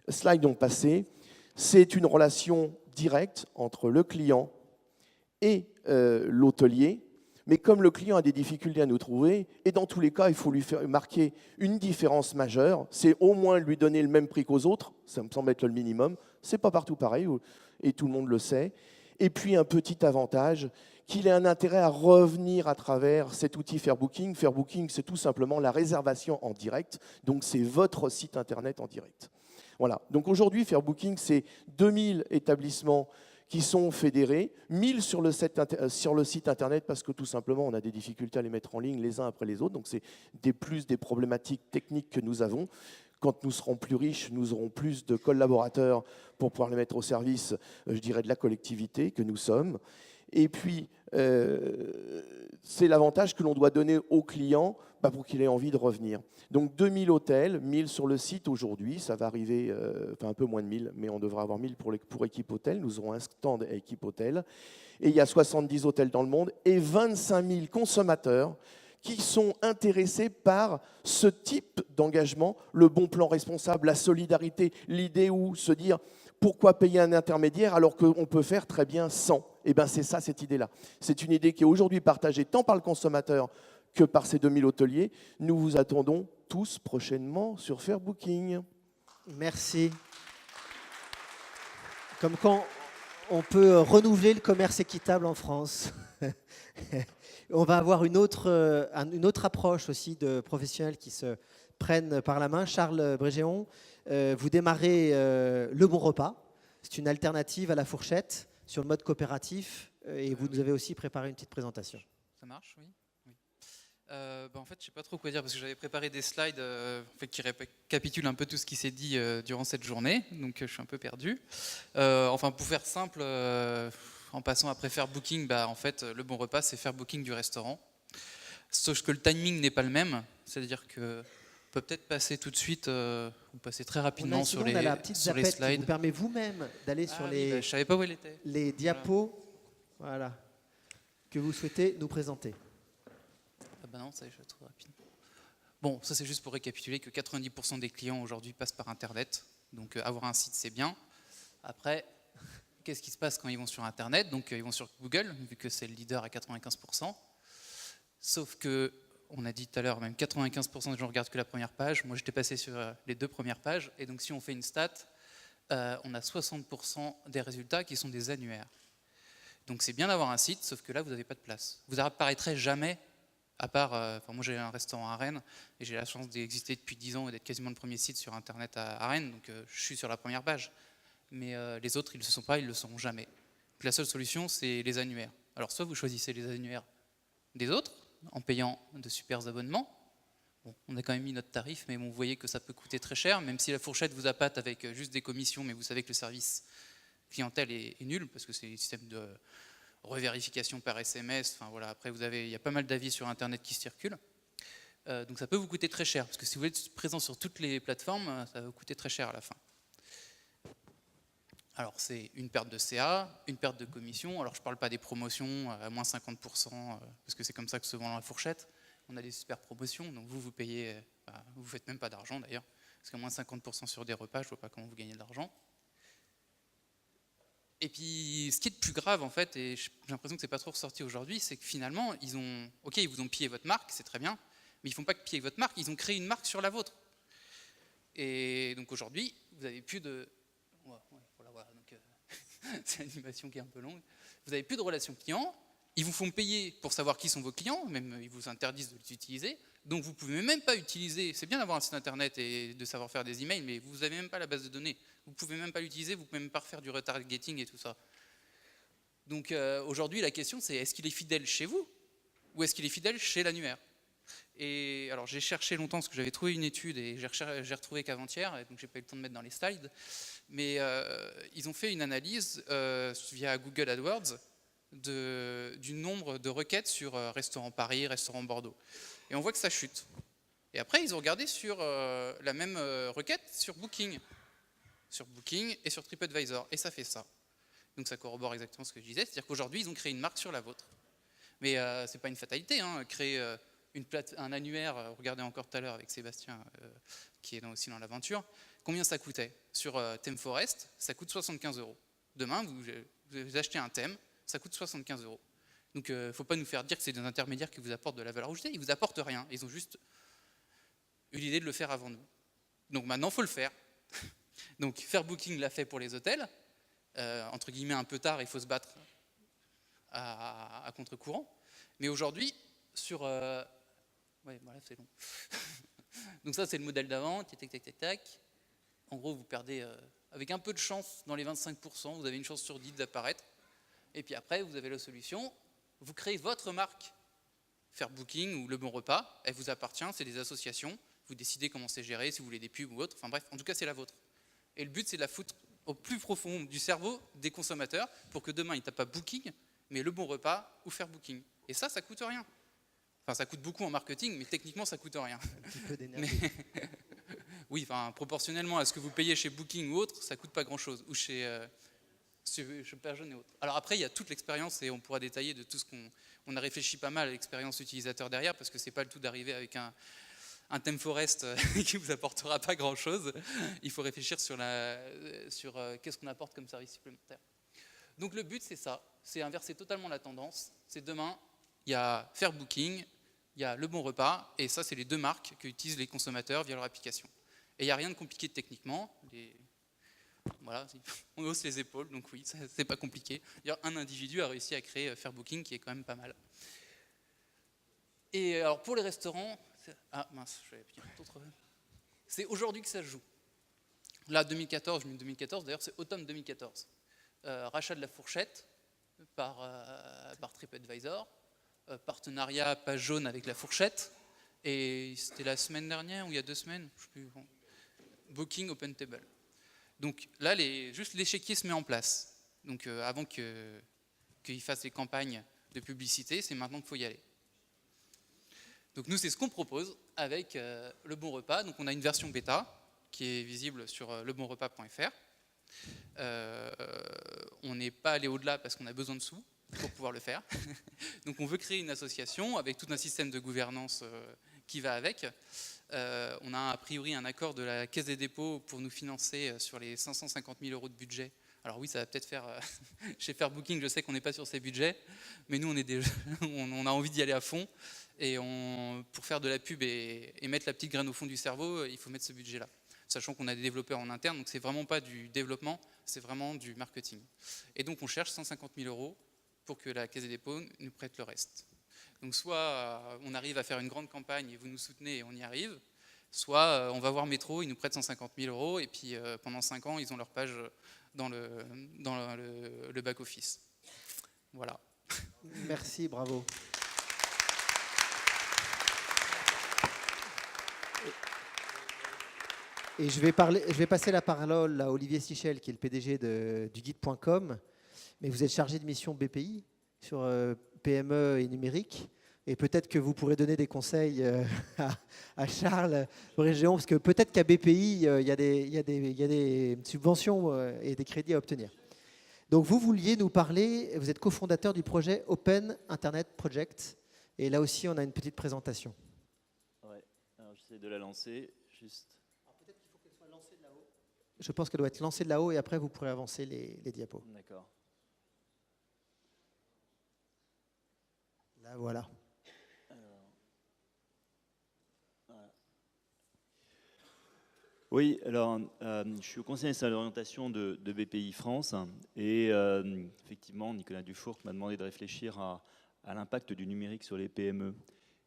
slides ont passé, c'est une relation directe entre le client et l'hôtelier. Mais comme le client a des difficultés à nous trouver, et dans tous les cas, il faut lui faire marquer une différence majeure, c'est au moins lui donner le même prix qu'aux autres, ça me semble être le minimum, c'est pas partout pareil, et tout le monde le sait. Et puis un petit avantage, qu'il ait un intérêt à revenir à travers cet outil Fairbooking. Fairbooking, c'est tout simplement la réservation en direct, donc c'est votre site internet en direct. Voilà, donc aujourd'hui, Fairbooking, c'est 2000 établissements qui sont fédérés, 1000 sur le site internet parce que tout simplement on a des difficultés à les mettre en ligne les uns après les autres, donc c'est des problématiques techniques que nous avons. Quand nous serons plus riches, nous aurons plus de collaborateurs pour pouvoir les mettre au service, je dirais, de la collectivité que nous sommes. Et puis, c'est l'avantage que l'on doit donner aux clients pour qu'il ait envie de revenir. Donc 2000 hôtels, 1000 sur le site aujourd'hui, ça va arriver, enfin un peu moins de 1000, mais on devra avoir 1000 pour Équipe Hôtel. Nous aurons un stand à Équipe Hôtel. Et il y a 70 hôtels dans le monde et 25 000 consommateurs qui sont intéressés par ce type d'engagement, le bon plan responsable, la solidarité, l'idée où se dire pourquoi payer un intermédiaire alors qu'on peut faire très bien sans. Eh bien c'est ça cette idée-là. C'est une idée qui est aujourd'hui partagée tant par le consommateur que par ces 2000 hôteliers. Nous vous attendons tous prochainement sur Fairbooking. Merci. Comme quand on peut renouveler le commerce équitable en France. On va avoir une autre approche aussi de professionnels qui se prennent par la main. Charles Brégéon, vous démarrez Le Bon Repas. C'est une alternative à la fourchette sur le mode coopératif. Et vous nous avez aussi préparé une petite présentation. Ça marche, oui. En fait, je ne sais pas trop quoi dire parce que j'avais préparé des slides qui récapitulent un peu tout ce qui s'est dit durant cette journée, donc je suis un peu perdu. Pour faire simple, en passant après Fairbooking, en fait, Le Bon Repas, c'est Fairbooking du restaurant. Sauf que le timing n'est pas le même, c'est-à-dire que on peut peut-être passer tout de suite ou passer très rapidement sur les slides. Qui vous permet vous-même d'aller sur je savais pas où elle était. Les diapos, voilà, que vous souhaitez nous présenter. Non, ça je trouve rapide. Bon, ça c'est juste pour récapituler que 90% des clients aujourd'hui passent par Internet. Donc avoir un site, c'est bien. Après, qu'est-ce qui se passe quand ils vont sur Internet? Donc ils vont sur Google, vu que c'est le leader à 95%. Sauf que, on a dit tout à l'heure, même 95% des gens regardent que la première page. Moi, j'étais passé sur les 2 premières pages. Et donc si on fait une stat, on a 60% des résultats qui sont des annuaires. Donc c'est bien d'avoir un site, sauf que là, vous n'avez pas de place. Vous n'apparaîtrez jamais. À part, moi j'ai un restaurant à Rennes et j'ai la chance d'exister depuis 10 ans et d'être quasiment le premier site sur Internet à Rennes, donc je suis sur la première page. Mais les autres, ils ne le sont pas, ils ne le seront jamais. Donc, la seule solution, c'est les annuaires. Alors soit vous choisissez les annuaires des autres en payant de super abonnements. Bon, on a quand même mis notre tarif, mais bon, vous voyez que ça peut coûter très cher, même si la fourchette vous appâte avec juste des commissions, mais vous savez que le service clientèle est nul, parce que c'est le système de revérification par SMS, après il y a pas mal d'avis sur Internet qui circulent. Donc ça peut vous coûter très cher, parce que si vous voulez être présent sur toutes les plateformes, ça va vous coûter très cher à la fin. Alors c'est une perte de CA, une perte de commission, alors je ne parle pas des promotions à moins 50%, parce que c'est comme ça que se vend la fourchette. On a des super promotions, donc vous payez, vous ne faites même pas d'argent d'ailleurs, parce qu'à moins 50% sur des repas, je ne vois pas comment vous gagnez de l'argent. Et puis, ce qui est le plus grave, en fait, et j'ai l'impression que c'est pas trop ressorti aujourd'hui, c'est que finalement, ils vous ont pillé votre marque, c'est très bien, mais ils font pas que piller votre marque, ils ont créé une marque sur la vôtre. Et donc aujourd'hui, vous n'avez plus de... Voilà, donc c'est l'animation qui est un peu longue. Vous n'avez plus de relations clients, ils vous font payer pour savoir qui sont vos clients, même ils vous interdisent de les utiliser, donc vous pouvez même pas utiliser, c'est bien d'avoir un site internet et de savoir faire des emails, mais vous n'avez même pas la base de données. Vous ne pouvez même pas l'utiliser, vous ne pouvez même pas refaire du retargeting et tout ça. Donc aujourd'hui, la question c'est est-ce qu'il est fidèle chez vous ou est-ce qu'il est fidèle chez l'annuaire? Et alors j'ai cherché longtemps parce que j'avais trouvé une étude et j'ai retrouvé qu'avant-hier, donc j'ai pas eu le temps de mettre dans les slides, mais ils ont fait une analyse via Google AdWords du nombre de requêtes sur Restaurant Paris, Restaurant Bordeaux. Et on voit que ça chute. Et après, ils ont regardé sur la même requête sur Booking et sur TripAdvisor, et ça fait ça. Donc ça corrobore exactement ce que je disais, c'est-à-dire qu'aujourd'hui, ils ont créé une marque sur la vôtre. Mais c'est pas une fatalité, hein, créer un annuaire, regardez encore tout à l'heure avec Sébastien, qui est aussi dans l'aventure, combien ça coûtait? Sur ThemeForest, ça coûte 75 €. Demain, vous achetez un thème, ça coûte 75 €. Donc il ne faut pas nous faire dire que c'est des intermédiaires qui vous apportent de la valeur ajoutée, ils ne vous apportent rien, ils ont juste eu l'idée de le faire avant nous. Donc maintenant, il faut le faire. Donc Fairbooking l'a fait pour les hôtels, entre guillemets un peu tard, il faut se battre à contre-courant. Mais aujourd'hui, sur... ouais, voilà, c'est long. Donc ça, c'est le modèle d'avant, tac, tac, tac, tac. En gros, vous perdez, avec un peu de chance, dans les 25%, vous avez une chance sur 10 d'apparaître. Et puis après, vous avez la solution, vous créez votre marque Fairbooking ou Le Bon Repas, elle vous appartient, c'est des associations, vous décidez comment c'est géré, si vous voulez des pubs ou autre, enfin bref, en tout cas, c'est la vôtre. Et le but, c'est de la foutre au plus profond du cerveau des consommateurs pour que demain, ils ne tapent pas Booking, mais Le Bon Repas ou Fairbooking. Et ça coûte rien. Enfin, ça coûte beaucoup en marketing, mais techniquement, ça coûte rien. Un petit peu d'énergie. Mais oui, enfin, proportionnellement à ce que vous payez chez Booking ou autre, ça coûte pas grand-chose. Ou chez Perjeune et autres. Alors après, il y a toute l'expérience, et on pourra détailler de tout ce qu'on a réfléchi pas mal à l'expérience utilisateur derrière, parce que c'est pas le tout d'arriver avec un ThemeForest qui vous apportera pas grand-chose. Il faut réfléchir sur qu'est-ce qu'on apporte comme service supplémentaire. Donc le but, c'est ça, c'est inverser totalement la tendance. C'est demain, il y a Fairbooking, il y a Le Bon Repas, et ça, c'est les deux marques qu'utilisent les consommateurs via leur application. Et il n'y a rien de compliqué techniquement. Voilà, on hausse les épaules, donc oui, c'est pas compliqué. D'ailleurs, un individu a réussi à créer Fairbooking, qui est quand même pas mal. Et alors, pour les restaurants... Ah mince, je vais appuyer sur d'autres. C'est aujourd'hui que ça se joue. Là, 2014, je mets 2014, d'ailleurs, c'est automne 2014. Rachat de la fourchette par TripAdvisor. Partenariat page jaune avec la fourchette, et c'était la semaine dernière ou il y a 2 semaines, je sais plus, bon. Booking Open Table. Donc là, juste l'échiquier se met en place. Donc avant qu'ils fassent les campagnes de publicité, c'est maintenant qu'il faut y aller. Donc nous, c'est ce qu'on propose avec Le Bon Repas. Donc on a une version bêta qui est visible sur lebonrepas.fr. On n'est pas allé au-delà parce qu'on a besoin de sous pour pouvoir le faire. Donc on veut créer une association avec tout un système de gouvernance qui va avec. On a a priori un accord de la Caisse des dépôts pour nous financer sur les 550 000 € de budget. Alors oui, ça va peut-être faire... chez Fairbooking, je sais qu'on n'est pas sur ces budgets, mais nous, on a envie d'y aller à fond. Et pour faire de la pub et mettre la petite graine au fond du cerveau, il faut mettre ce budget-là. Sachant qu'on a des développeurs en interne, donc c'est vraiment pas du développement, c'est vraiment du marketing. Et donc on cherche 150 000 € pour que la Caisse des dépôts nous prête le reste. Donc soit on arrive à faire une grande campagne et vous nous soutenez et on y arrive, soit on va voir Métro, ils nous prêtent 150 000 € et puis pendant 5 ans, ils ont leur page dans le back-office. Voilà. Merci, bravo. Et je vais passer la parole à Olivier Sichel, qui est le PDG du guide.com. Mais vous êtes chargé de mission BPI sur PME et numérique. Et peut-être que vous pourrez donner des conseils à Charles Brégeon, parce que peut-être qu'à BPI, il y a des subventions et des crédits à obtenir. Donc vous vouliez nous parler, vous êtes cofondateur du projet Open Internet Project. Et là aussi, on a une petite présentation. Ouais, alors j'essaie de la lancer, juste... Peut-être qu'il faut qu'elle soit lancée de là-haut. Je pense qu'elle doit être lancée de là-haut et après, vous pourrez avancer les diapos. D'accord. Là, voilà. Oui, alors je suis au conseil national d'orientation de BPI France et effectivement Nicolas Dufourcq m'a demandé de réfléchir à l'impact du numérique sur les PME.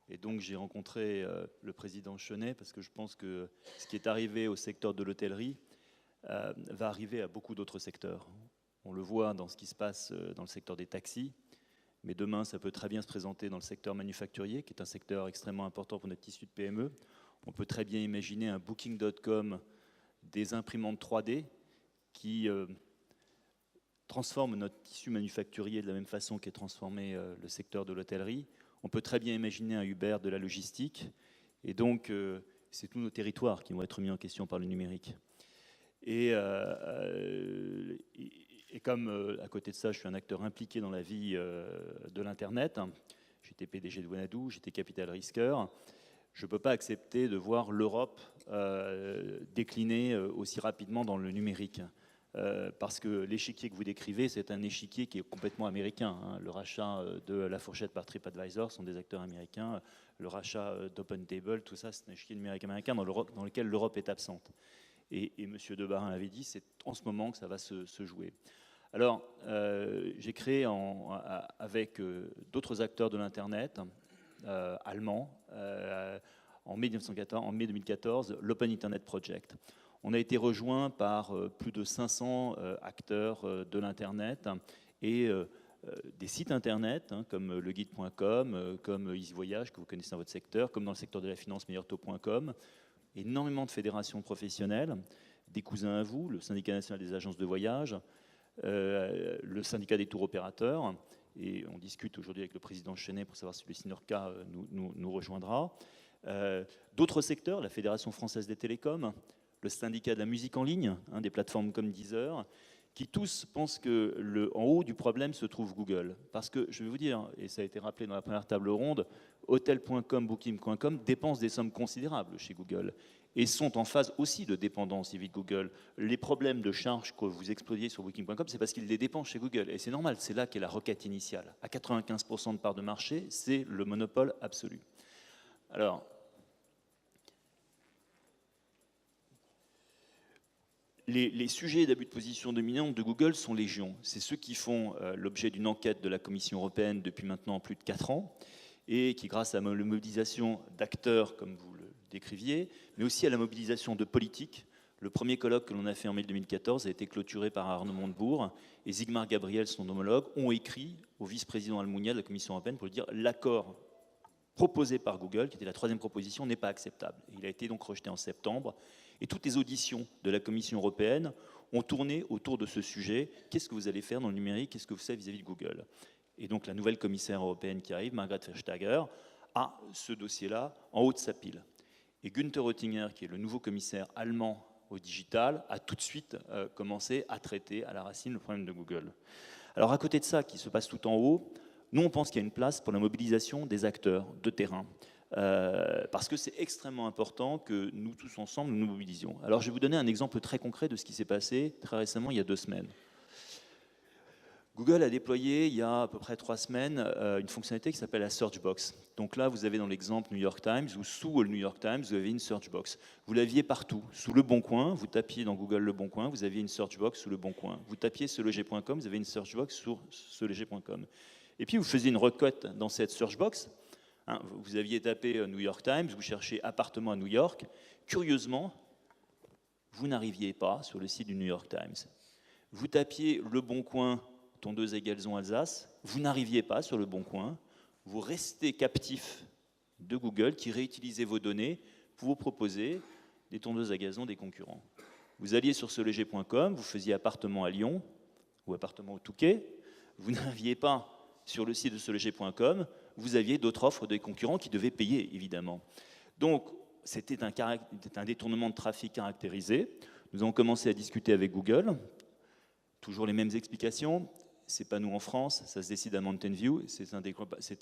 Et donc j'ai rencontré le président Chenet parce que je pense que ce qui est arrivé au secteur de l'hôtellerie va arriver à beaucoup d'autres secteurs. On le voit dans ce qui se passe dans le secteur des taxis, mais demain ça peut très bien se présenter dans le secteur manufacturier qui est un secteur extrêmement important pour notre tissu de PME. On peut très bien imaginer un Booking.com, des imprimantes 3D qui transforment notre tissu manufacturier de la même façon qu'est transformé le secteur de l'hôtellerie. On peut très bien imaginer un Uber de la logistique Et donc, c'est tous nos territoires qui vont être mis en question par le numérique. Et comme à côté de ça, je suis un acteur impliqué dans la vie de l'Internet, j'étais PDG de Wanadoo, j'étais capital risqueur, je ne peux pas accepter de voir l'Europe décliner aussi rapidement dans le numérique. Parce que l'échiquier que vous décrivez, c'est un échiquier qui est complètement américain. Hein. Le rachat de La Fourchette par TripAdvisor sont des acteurs américains. Le rachat d'OpenTable, tout ça, c'est un échiquier numérique américain dans lequel l'Europe est absente. Et M. Debarin l'avait dit, c'est en ce moment que ça va se jouer. Alors, j'ai créé avec d'autres acteurs de l'Internet, allemands, en mai 2014, l'Open Internet Project. On a été rejoint par plus de 500 acteurs de l'Internet et des sites Internet comme leguide.com, comme EasyVoyage que vous connaissez dans votre secteur, comme dans le secteur de la finance meilleurtaux.com, énormément de fédérations professionnelles, des cousins à vous, le syndicat national des agences de voyage, le syndicat des tours opérateurs, et on discute aujourd'hui avec le président Chenet pour savoir si le Synorca nous rejoindra. D'autres secteurs, la Fédération française des télécoms, le syndicat de la musique en ligne, des plateformes comme Deezer, qui tous pensent que en haut du problème se trouve Google. Parce que, je vais vous dire, et ça a été rappelé dans la première table ronde, Hotel.com, Booking.com dépensent des sommes considérables chez Google et sont en phase aussi de dépendance vis-à-vis de Google. Les problèmes de charges que vous explosiez sur Booking.com, c'est parce qu'ils les dépensent chez Google. Et c'est normal, c'est là qu'est la requête initiale. À 95% de part de marché, c'est le monopole absolu. Alors, les sujets d'abus de position dominante de Google sont légion. C'est ceux qui font l'objet d'une enquête de la Commission européenne depuis maintenant plus de 4 ans et qui, grâce à la mobilisation d'acteurs, comme vous le décriviez, mais aussi à la mobilisation de politiques. Le premier colloque que l'on a fait en mai 2014 a été clôturé par Arnaud Montebourg et Sigmar Gabriel, son homologue, ont écrit au vice-président Almunia de la Commission européenne pour lui dire l'accord proposé par Google, qui était la 3e proposition, n'est pas acceptable. Et il a été donc rejeté en septembre. Et toutes les auditions de la Commission européenne ont tourné autour de ce sujet. Qu'est-ce que vous allez faire dans le numérique? Qu'est-ce que vous savez vis-à-vis de Google? Et donc la nouvelle commissaire européenne qui arrive, Margrethe Vestager, a ce dossier-là en haut de sa pile. Et Günther Oettinger, qui est le nouveau commissaire allemand au digital, a tout de suite commencé à traiter à la racine le problème de Google. Alors à côté de ça, qui se passe tout en haut, nous on pense qu'il y a une place pour la mobilisation des acteurs de terrain. Parce que c'est extrêmement important que nous tous ensemble nous mobilisions. Alors je vais vous donner un exemple très concret de ce qui s'est passé très récemment, il y a 2 semaines. Google a déployé il y a à peu près 3 semaines une fonctionnalité qui s'appelle la Search Box. Donc là, vous avez dans l'exemple New York Times, ou sous le New York Times, vous avez une Search Box. Vous l'aviez partout. Sous Le Bon Coin, vous tapiez dans Google Le Bon Coin, vous aviez une Search Box sous Le Bon Coin. Vous tapiez seloger.com, vous avez une Search Box sur seloger.com. Et puis vous faisiez une requête dans cette Search Box. Vous aviez tapé New York Times, vous cherchez appartement à New York. Curieusement, vous n'arriviez pas sur le site du New York Times. Vous tapiez Le Bon Coin, tondeuse à gazon Alsace, vous n'arriviez pas sur Le Bon Coin, vous restez captif de Google qui réutilisait vos données pour vous proposer des tondeuses à gazon des concurrents. Vous alliez sur seloger.com, vous faisiez appartement à Lyon ou appartement au Touquet, vous n'arriviez pas sur le site de seloger.com, vous aviez d'autres offres des concurrents qui devaient payer, évidemment. Donc, c'était un détournement de trafic caractérisé. Nous avons commencé à discuter avec Google. Toujours les mêmes explications. Ce n'est pas nous en France, ça se décide à Mountain View. C'est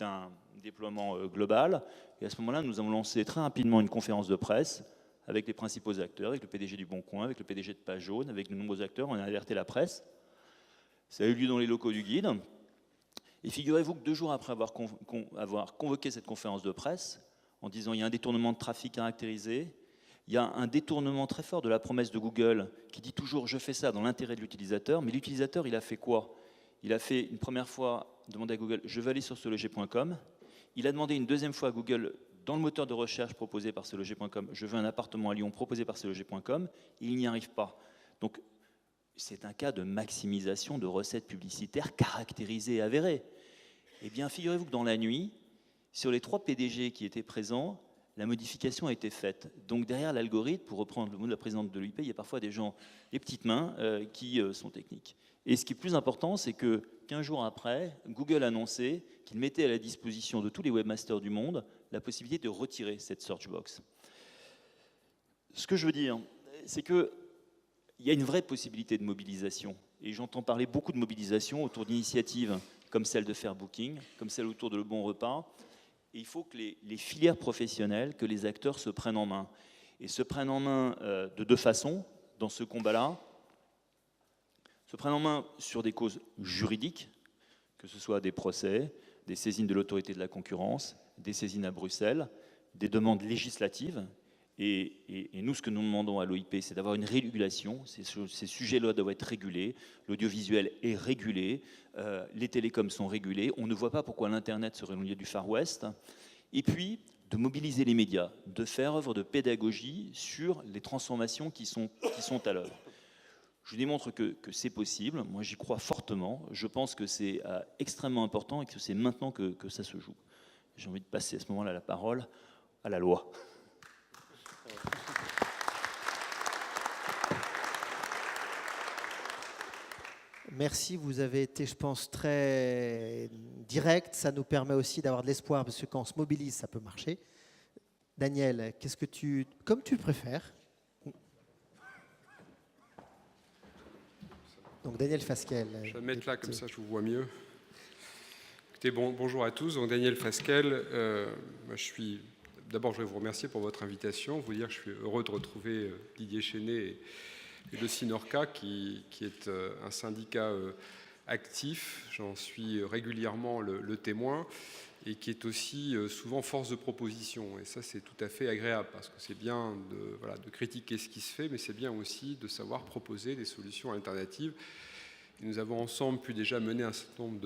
un déploiement global. Et à ce moment-là, nous avons lancé très rapidement une conférence de presse avec les principaux acteurs, avec le PDG du Bon Coin, avec le PDG de Page Jaune, avec de nombreux acteurs. On a alerté la presse. Ça a eu lieu dans les locaux du guide. Et figurez-vous que 2 jours après avoir convoqué cette conférence de presse, en disant il y a un détournement de trafic caractérisé, il y a un détournement très fort de la promesse de Google qui dit toujours je fais ça dans l'intérêt de l'utilisateur, mais l'utilisateur il a fait quoi? Il a fait une première fois demander à Google je veux aller sur seloger.com, il a demandé une deuxième fois à Google dans le moteur de recherche proposé par seloger.com je veux un appartement à Lyon proposé par seloger.com, il n'y arrive pas. Donc c'est un cas de maximisation de recettes publicitaires caractérisées et avérées. Eh bien, figurez-vous que dans la nuit, sur les 3 PDG qui étaient présents, la modification a été faite. Donc derrière l'algorithme, pour reprendre le mot de la présidente de l'UIP, il y a parfois des gens, des petites mains, qui sont techniques. Et ce qui est plus important, c'est que 15 jours après, Google a annoncé qu'il mettait à la disposition de tous les webmasters du monde la possibilité de retirer cette search box. Ce que je veux dire, c'est qu'il y a une vraie possibilité de mobilisation. Et j'entends parler beaucoup de mobilisation autour d'initiatives comme celle de Fairbooking, comme celle autour de Le Bon Repas. Et il faut que les filières professionnelles, que les acteurs se prennent en main. Et se prennent en main de deux façons dans ce combat-là. Se prennent en main sur des causes juridiques, que ce soit des procès, des saisines de l'autorité de la concurrence, des saisines à Bruxelles, des demandes législatives. Et nous, ce que nous demandons à l'OIP, c'est d'avoir une régulation. Ces sujets-là doivent être régulés. L'audiovisuel est régulé. Les télécoms sont régulés. On ne voit pas pourquoi l'Internet serait le lieu du Far West. Et puis, de mobiliser les médias, de faire œuvre de pédagogie sur les transformations qui sont à l'œuvre. Je démontre que c'est possible. Moi, j'y crois fortement. Je pense que c'est extrêmement important et que c'est maintenant que ça se joue. J'ai envie de passer à ce moment-là la parole à la loi. Merci, vous avez été, je pense, très direct. Ça nous permet aussi d'avoir de l'espoir, parce que quand on se mobilise, ça peut marcher. Daniel, qu'est-ce que comme tu préfères. Donc Daniel Fasquelle. Je vais me mettre là, comme ça je vous vois mieux. Écoutez, bonjour à tous. Donc, Daniel Fasquelle, d'abord je voudrais vous remercier pour votre invitation, vous dire que je suis heureux de retrouver Didier Chénet et le Synorca, qui est un syndicat actif, j'en suis régulièrement le témoin, et qui est aussi souvent force de proposition. Et ça, c'est tout à fait agréable, parce que c'est bien de critiquer ce qui se fait, mais c'est bien aussi de savoir proposer des solutions alternatives. Et nous avons ensemble pu déjà mener un certain nombre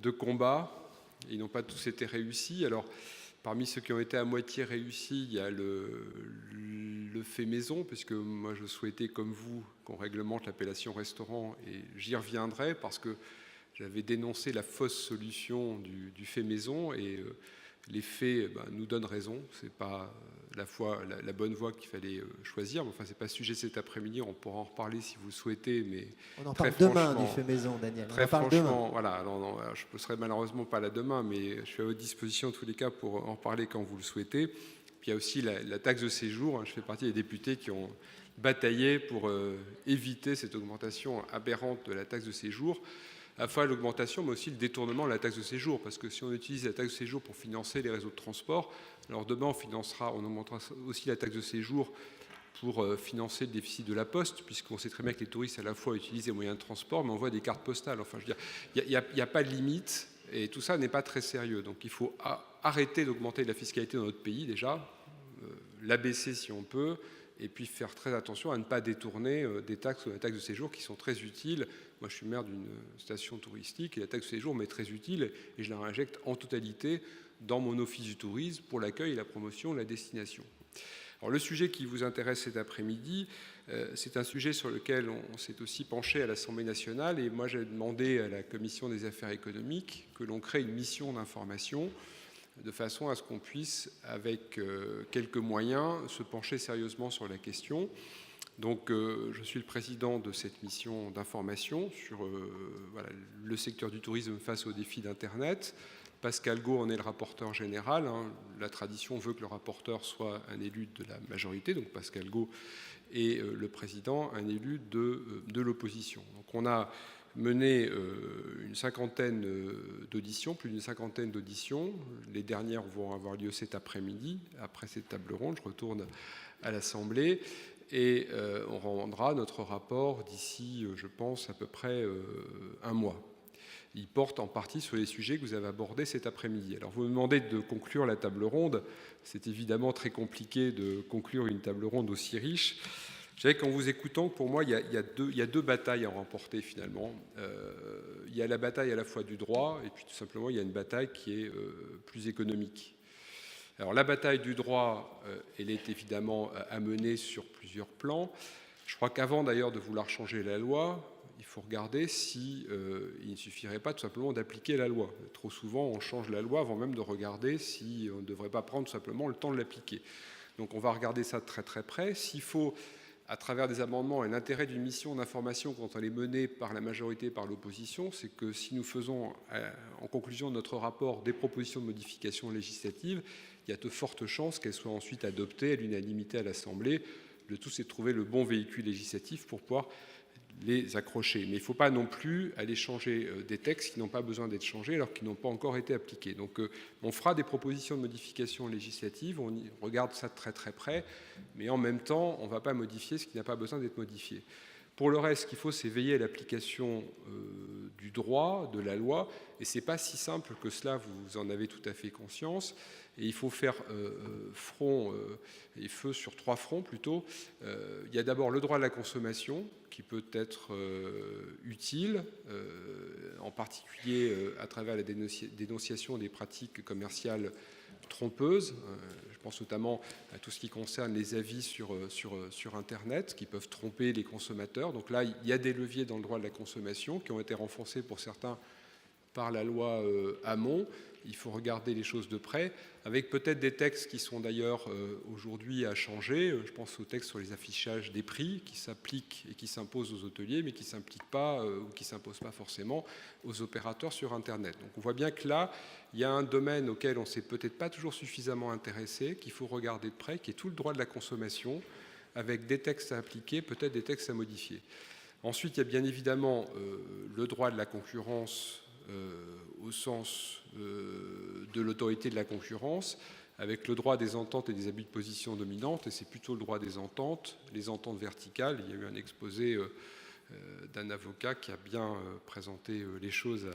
de combats. Ils n'ont pas tous été réussis. Alors, parmi ceux qui ont été à moitié réussis, il y a le fait maison, puisque moi je souhaitais, comme vous, qu'on réglemente l'appellation restaurant, et j'y reviendrai, parce que j'avais dénoncé la fausse solution du fait maison, et les faits nous donnent raison. C'est pas la bonne voie qu'il fallait choisir, mais enfin c'est pas sujet cet après-midi, on pourra en reparler si vous le souhaitez, mais on en parle demain du fait maison, Daniel. Très franchement, voilà, je ne serai malheureusement pas là demain, mais je suis à votre disposition en tous les cas pour en parler quand vous le souhaitez. Puis il y a aussi la taxe de séjour. Je fais partie des députés qui ont bataillé pour éviter cette augmentation aberrante de la taxe de séjour. À la fois l'augmentation, mais aussi le détournement de la taxe de séjour. Parce que si on utilise la taxe de séjour pour financer les réseaux de transport, alors demain on augmentera aussi la taxe de séjour pour financer le déficit de la Poste, puisqu'on sait très bien que les touristes à la fois utilisent les moyens de transport, mais envoient des cartes postales. Enfin, je veux dire, il n'y a pas de limite, et tout ça n'est pas très sérieux. Donc il faut arrêter d'augmenter la fiscalité dans notre pays déjà, l'abaisser si on peut, et puis faire très attention à ne pas détourner des taxes ou la taxe de séjour qui sont très utiles. Moi, je suis maire d'une station touristique, et la taxe de séjour m'est très utile, et je la réinjecte en totalité dans mon office du tourisme pour l'accueil et la promotion de la destination. Alors, le sujet qui vous intéresse cet après-midi, c'est un sujet sur lequel on s'est aussi penché à l'Assemblée nationale, et moi j'ai demandé à la Commission des affaires économiques que l'on crée une mission d'information de façon à ce qu'on puisse, avec quelques moyens, se pencher sérieusement sur la question. Donc je suis le président de cette mission d'information sur le secteur du tourisme face aux défis d'Internet. Pascal Gaud en est le rapporteur général. La tradition veut que le rapporteur soit un élu de la majorité, donc Pascal Gaud, et le président un élu de l'opposition. Donc on a mené une cinquantaine d'auditions, plus d'une cinquantaine d'auditions. Les dernières vont avoir lieu cet après-midi. Après cette table ronde, je retourne à l'Assemblée et on rendra notre rapport d'ici, je pense, à peu près un mois. Il porte en partie sur les sujets que vous avez abordés cet après-midi. Alors vous me demandez de conclure la table ronde. C'est évidemment très compliqué de conclure une table ronde aussi riche. Je dirais qu'en vous écoutant, pour moi, il y a deux batailles à remporter finalement. Il y a la bataille à la fois du droit, et puis tout simplement, il y a une bataille qui est plus économique. Alors la bataille du droit, elle est évidemment à mener sur plusieurs plans. Je crois qu'avant d'ailleurs de vouloir changer la loi, il faut regarder si il ne suffirait pas tout simplement d'appliquer la loi. Trop souvent, on change la loi avant même de regarder si on ne devrait pas prendre tout simplement le temps de l'appliquer. Donc on va regarder ça de très très près. S'il faut à travers des amendements, et l'intérêt d'une mission d'information quand elle est menée par la majorité et par l'opposition, c'est que si nous faisons, en conclusion de notre rapport, des propositions de modification législative, il y a de fortes chances qu'elles soient ensuite adoptées à l'unanimité à l'Assemblée. Le tout, c'est de trouver le bon véhicule législatif pour pouvoir les accrocher. Mais il ne faut pas non plus aller changer des textes qui n'ont pas besoin d'être changés alors qu'ils n'ont pas encore été appliqués. Donc on fera des propositions de modification législative, on regarde ça de très très près, mais en même temps, on ne va pas modifier ce qui n'a pas besoin d'être modifié. Pour le reste, ce qu'il faut, c'est veiller à l'application du droit, de la loi, et ce n'est pas si simple que cela, vous en avez tout à fait conscience. Et il faut faire front et feu sur 3 fronts plutôt. Il y a d'abord le droit à la consommation qui peut être utile, en particulier à travers la dénonciation des pratiques commerciales trompeuses. Je pense notamment à tout ce qui concerne les avis sur Internet qui peuvent tromper les consommateurs. Donc là, il y a des leviers dans le droit de la consommation qui ont été renforcés pour certains par la loi Hamon. Il faut regarder les choses de près, avec peut-être des textes qui sont d'ailleurs aujourd'hui à changer. Je pense aux textes sur les affichages des prix qui s'appliquent et qui s'imposent aux hôteliers, mais qui ne s'impliquent pas ou qui ne s'imposent pas forcément aux opérateurs sur Internet. Donc on voit bien que là, il y a un domaine auquel on ne s'est peut-être pas toujours suffisamment intéressé, qu'il faut regarder de près, qui est tout le droit de la consommation, avec des textes à appliquer, peut-être des textes à modifier. Ensuite, il y a bien évidemment le droit de la concurrence au sens de l'autorité de la concurrence, avec le droit des ententes et des abus de position dominante, et c'est plutôt le droit des ententes, les ententes verticales. Il y a eu un exposé d'un avocat qui a bien présenté les choses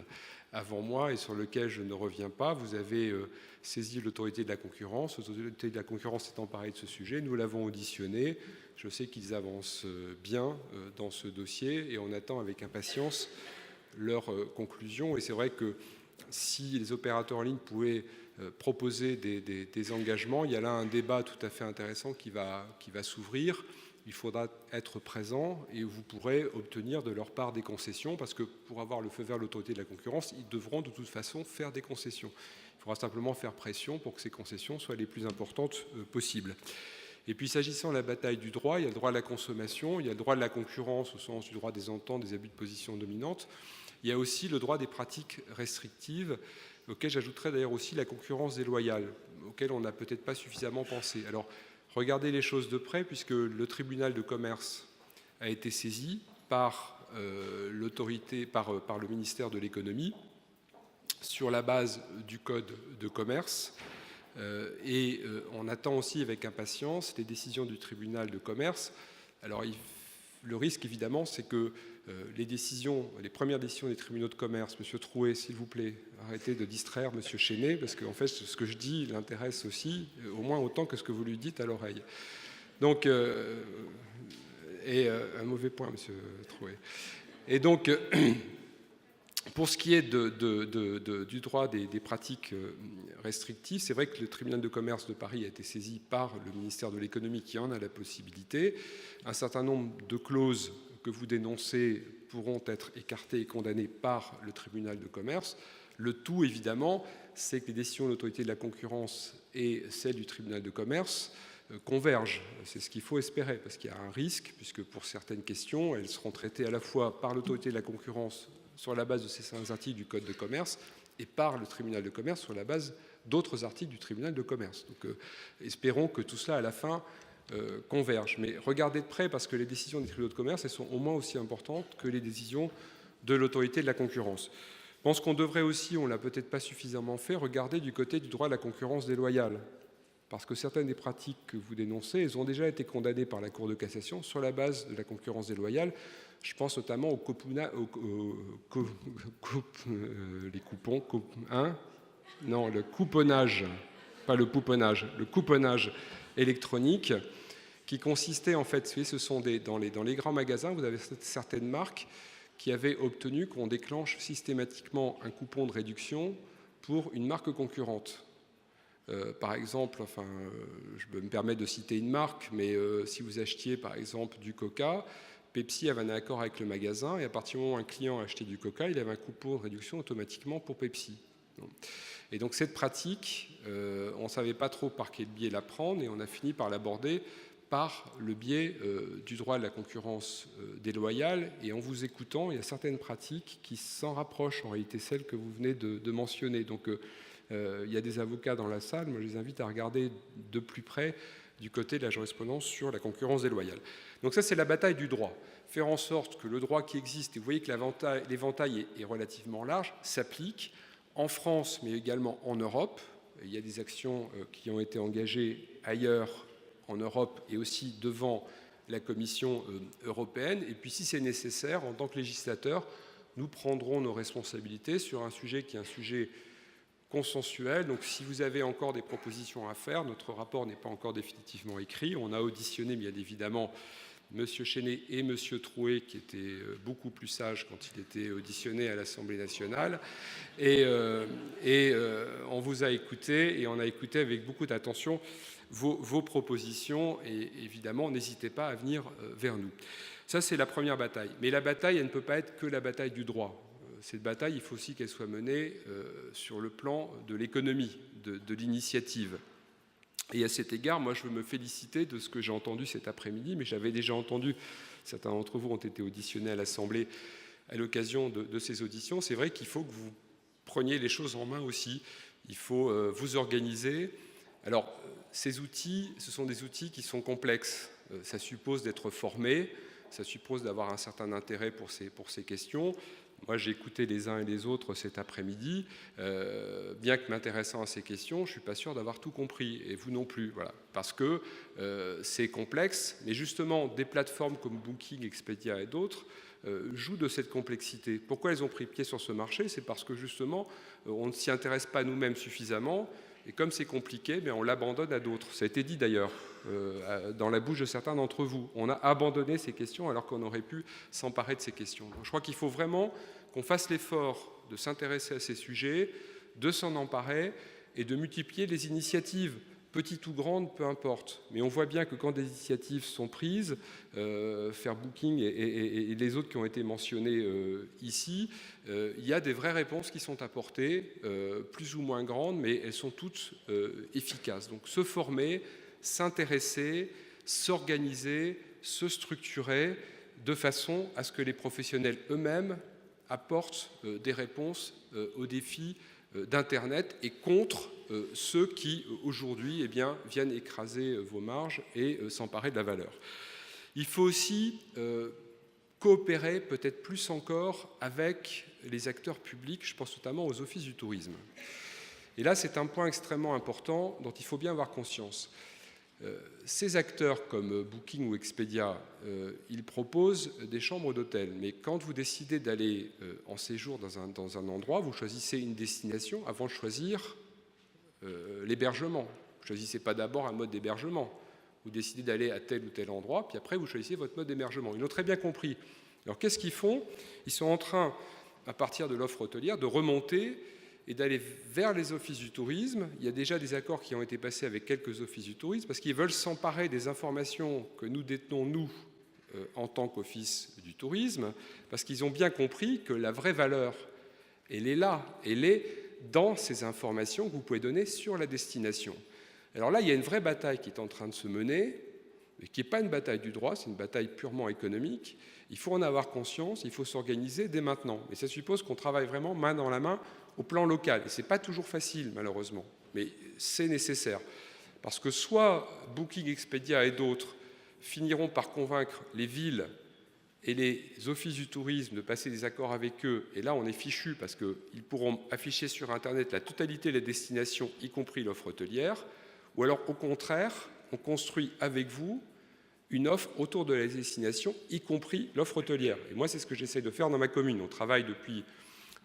avant moi et sur lequel je ne reviens pas. Vous avez saisi l'autorité de la concurrence. L'autorité de la concurrence est emparée de ce sujet. Nous l'avons auditionné. Je sais qu'ils avancent bien dans ce dossier et on attend avec impatience leurs conclusions. Et c'est vrai que si les opérateurs en ligne pouvaient proposer des engagements, il y a là un débat tout à fait intéressant qui va s'ouvrir. Il faudra être présent et vous pourrez obtenir de leur part des concessions, parce que pour avoir le feu vert de l'autorité de la concurrence, ils devront de toute façon faire des concessions. Il faudra simplement faire pression pour que ces concessions soient les plus importantes possibles. Et puis s'agissant de la bataille du droit, il y a le droit à la consommation, il y a le droit de la concurrence au sens du droit des ententes, des abus de position dominante. Il y a aussi le droit des pratiques restrictives, auquel j'ajouterais d'ailleurs aussi la concurrence déloyale, auquel on n'a peut-être pas suffisamment pensé. Alors, regardez les choses de près, puisque le tribunal de commerce a été saisi par l'autorité, par le ministère de l'économie, sur la base du code de commerce. Et on attend aussi avec impatience les décisions du tribunal de commerce. Alors, le risque, évidemment, c'est que les premières décisions des tribunaux de commerce, Monsieur Trouet, s'il vous plaît, arrêtez de distraire Monsieur Chenet, parce qu'en fait, ce que je dis l'intéresse aussi, au moins autant que ce que vous lui dites à l'oreille. Donc, et un mauvais point, Monsieur Trouet. Et donc, pour ce qui est du droit des pratiques restrictives, c'est vrai que le tribunal de commerce de Paris a été saisi par le ministère de l'économie qui en a la possibilité. Un certain nombre de clauses que vous dénoncez pourront être écartées et condamnées par le tribunal de commerce. Le tout, évidemment, c'est que les décisions de l'autorité de la concurrence et celles du tribunal de commerce convergent. C'est ce qu'il faut espérer, parce qu'il y a un risque, puisque pour certaines questions, elles seront traitées à la fois par l'autorité de la concurrence sur la base de ces articles du Code de commerce et par le tribunal de commerce sur la base d'autres articles du tribunal de commerce. Donc espérons que tout cela, à la fin, converge. Mais regardez de près, parce que les décisions des tribunaux de commerce, elles sont au moins aussi importantes que les décisions de l'autorité de la concurrence. Je pense qu'on devrait aussi, on ne l'a peut-être pas suffisamment fait, regarder du côté du droit de la concurrence déloyale. Parce que certaines des pratiques que vous dénoncez, elles ont déjà été condamnées par la Cour de cassation sur la base de la concurrence déloyale. Je pense notamment les coupons, non, le couponnage, pas le couponnage, le couponnage électronique, qui consistait en fait, ce sont dans les grands magasins, vous avez certaines marques qui avaient obtenu qu'on déclenche systématiquement un coupon de réduction pour une marque concurrente. Par exemple, je me permets de citer une marque, mais si vous achetiez par exemple du Coca, Pepsi avait un accord avec le magasin et à partir du moment où un client achetait du Coca, il avait un coupon de réduction automatiquement pour Pepsi. Et donc cette pratique, on ne savait pas trop par quel biais la prendre et on a fini par l'aborder par le biais du droit de la concurrence déloyale. Et en vous écoutant, il y a certaines pratiques qui s'en rapprochent en réalité, celles que vous venez de mentionner. Donc il y a des avocats dans la salle, moi je les invite à regarder de plus près du côté de la jurisprudence sur la concurrence déloyale. Donc ça, c'est la bataille du droit. Faire en sorte que le droit qui existe, et vous voyez que l'éventail est relativement large, s'applique en France, mais également en Europe. Il y a des actions qui ont été engagées ailleurs en Europe et aussi devant la Commission européenne. Et puis, si c'est nécessaire, en tant que législateur, nous prendrons nos responsabilités sur un sujet qui est un sujet consensuel. Donc, si vous avez encore des propositions à faire, notre rapport n'est pas encore définitivement écrit. On a auditionné, bien évidemment, M. Chenet et M. Trouet, qui étaient beaucoup plus sages quand il était auditionné à l'Assemblée nationale. Et on vous a écouté, et on a écouté avec beaucoup d'attention vos propositions. Et évidemment, n'hésitez pas à venir vers nous. Ça, c'est la première bataille. Mais la bataille, elle ne peut pas être que la bataille du droit. Cette bataille, il faut aussi qu'elle soit menée sur le plan de l'économie, de l'initiative. Et à cet égard, moi, je veux me féliciter de ce que j'ai entendu cet après-midi, mais j'avais déjà entendu, certains d'entre vous ont été auditionnés à l'Assemblée à l'occasion de ces auditions. C'est vrai qu'il faut que vous preniez les choses en main aussi. Il faut vous organiser. Alors, ces outils, ce sont des outils qui sont complexes. Ça suppose d'être formé, ça suppose d'avoir un certain intérêt pour ces questions. Moi, j'ai écouté les uns et les autres cet après-midi. Bien que m'intéressant à ces questions, je ne suis pas sûr d'avoir tout compris, et vous non plus. Voilà. Parce que c'est complexe, mais justement, des plateformes comme Booking, Expedia et d'autres jouent de cette complexité. Pourquoi elles ont pris pied sur ce marché? C'est parce que justement, on ne s'y intéresse pas nous-mêmes suffisamment, et comme c'est compliqué, on l'abandonne à d'autres. Ça a été dit d'ailleurs dans la bouche de certains d'entre vous. On a abandonné ces questions alors qu'on aurait pu s'emparer de ces questions. Donc, je crois qu'il faut vraiment qu'on fasse l'effort de s'intéresser à ces sujets, de s'en emparer et de multiplier les initiatives, petites ou grandes, peu importe. Mais on voit bien que quand des initiatives sont prises, faire Booking et les autres qui ont été mentionnés ici, il y a des vraies réponses qui sont apportées, plus ou moins grandes, mais elles sont toutes efficaces. Donc se former, s'intéresser, s'organiser, se structurer de façon à ce que les professionnels eux-mêmes apportent des réponses aux défis d'Internet et contre ceux qui, aujourd'hui, viennent écraser vos marges et s'emparer de la valeur. Il faut aussi coopérer peut-être plus encore avec les acteurs publics, je pense notamment aux offices du tourisme. Et là, c'est un point extrêmement important dont il faut bien avoir conscience. Ces acteurs comme Booking ou Expedia, ils proposent des chambres d'hôtel. Mais quand vous décidez d'aller en séjour dans un endroit, vous choisissez une destination avant de choisir l'hébergement. Vous ne choisissez pas d'abord un mode d'hébergement. Vous décidez d'aller à tel ou tel endroit, puis après vous choisissez votre mode d'hébergement. Ils l'ont très bien compris. Alors qu'est-ce qu'ils font? Ils sont en train, à partir de l'offre hôtelière, de remonter et d'aller vers les offices du tourisme. Il y a déjà des accords qui ont été passés avec quelques offices du tourisme parce qu'ils veulent s'emparer des informations que nous détenons, nous, en tant qu'office du tourisme, parce qu'ils ont bien compris que la vraie valeur, elle est là, elle est dans ces informations que vous pouvez donner sur la destination. Alors là, il y a une vraie bataille qui est en train de se mener, mais qui n'est pas une bataille du droit, c'est une bataille purement économique. Il faut en avoir conscience, il faut s'organiser dès maintenant. Mais ça suppose qu'on travaille vraiment main dans la main au plan local. Et ce n'est pas toujours facile, malheureusement, mais c'est nécessaire. Parce que soit Booking, Expedia et d'autres finiront par convaincre les villes et les offices du tourisme de passer des accords avec eux, et là on est fichu parce qu'ils pourront afficher sur Internet la totalité des destinations, y compris l'offre hôtelière, ou alors au contraire, on construit avec vous une offre autour de la destination, y compris l'offre hôtelière. Et moi, c'est ce que j'essaie de faire dans ma commune. On travaille depuis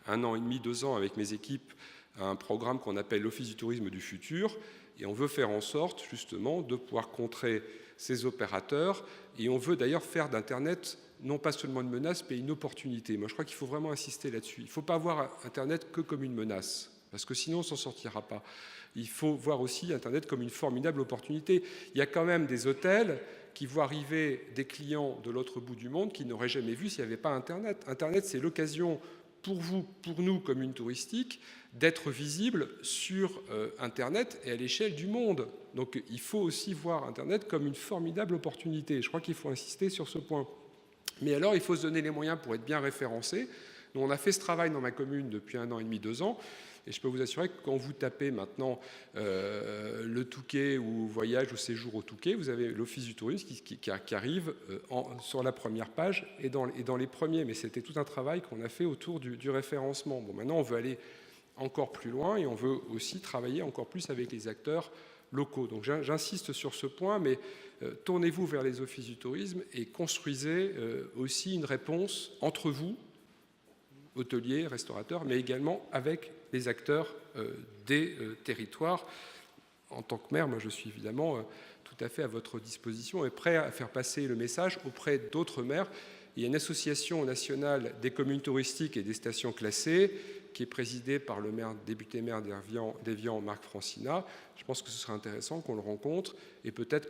1 an et demi, 2 ans avec mes équipes à un programme qu'on appelle l'Office du tourisme du futur, et on veut faire en sorte justement de pouvoir contrer ces opérateurs, et on veut d'ailleurs faire d'Internet non pas seulement une menace, mais une opportunité. Moi, je crois qu'il faut vraiment insister là-dessus. Il ne faut pas voir Internet que comme une menace, parce que sinon on ne s'en sortira pas. Il faut voir aussi Internet comme une formidable opportunité. Il y a quand même des hôtels qui voient arriver des clients de l'autre bout du monde qui n'auraient jamais vu s'il n'y avait pas Internet. Internet, c'est l'occasion pour vous, pour nous, communes touristiques, d'être visible sur Internet et à l'échelle du monde. Donc il faut aussi voir Internet comme une formidable opportunité. Je crois qu'il faut insister sur ce point. Mais alors, il faut se donner les moyens pour être bien référencé. Nous, on a fait ce travail dans ma commune depuis 1 an et demi, 2 ans. Et je peux vous assurer que quand vous tapez maintenant le Touquet ou voyage ou séjour au Touquet, vous avez l'Office du tourisme qui arrive sur la première page et dans les premiers. Mais c'était tout un travail qu'on a fait autour du référencement. Bon, maintenant, on veut aller encore plus loin et on veut aussi travailler encore plus avec les acteurs locaux. Donc j'insiste sur ce point, mais tournez-vous vers les offices du tourisme et construisez aussi une réponse entre vous, hôteliers, restaurateurs, mais également avec les acteurs des territoires. En tant que maire, moi je suis évidemment tout à fait à votre disposition et prêt à faire passer le message auprès d'autres maires. Il y a une association nationale des communes touristiques et des stations classées qui est présidée par le député maire d'Évian, Marc Francina. Je pense que ce serait intéressant qu'on le rencontre et peut-être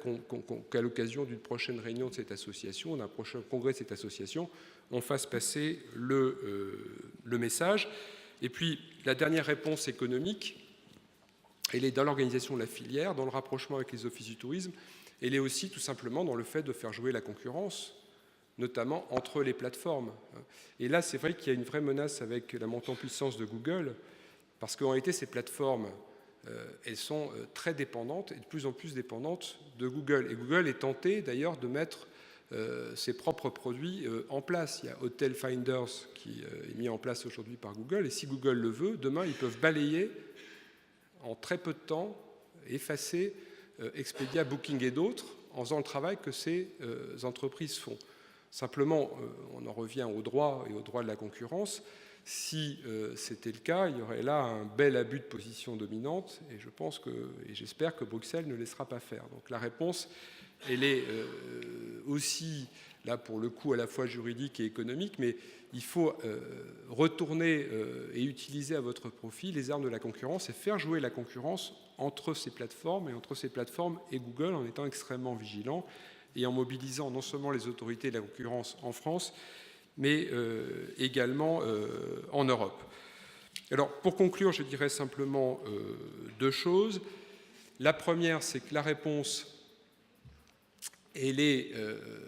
qu'à l'occasion d'une prochaine réunion de cette association, d'un prochain congrès de cette association, on fasse passer le message. Et puis, la dernière réponse économique, elle est dans l'organisation de la filière, dans le rapprochement avec les offices du tourisme. Elle est aussi tout simplement dans le fait de faire jouer la concurrence, notamment entre les plateformes. Et là, c'est vrai qu'il y a une vraie menace avec la montée en puissance de Google, parce qu'en réalité, ces plateformes, elles sont très dépendantes, et de plus en plus dépendantes de Google. Et Google est tenté, d'ailleurs, de mettre ses propres produits en place. Il y a Hotel Finders qui est mis en place aujourd'hui par Google, et si Google le veut, demain, ils peuvent balayer en très peu de temps, effacer Expedia, Booking et d'autres, en faisant le travail que ces entreprises font. Simplement, on en revient au droit et au droit de la concurrence. Si c'était le cas, il y aurait là un bel abus de position dominante, et je pense et j'espère que Bruxelles ne laissera pas faire. Donc la réponse, elle est aussi, là pour le coup, à la fois juridique et économique, mais il faut retourner et utiliser à votre profit les armes de la concurrence et faire jouer la concurrence entre ces plateformes et Google en étant extrêmement vigilant et en mobilisant non seulement les autorités de la concurrence en France, mais également en Europe. Alors, pour conclure, je dirais simplement 2 choses. La première, c'est que la réponse, elle est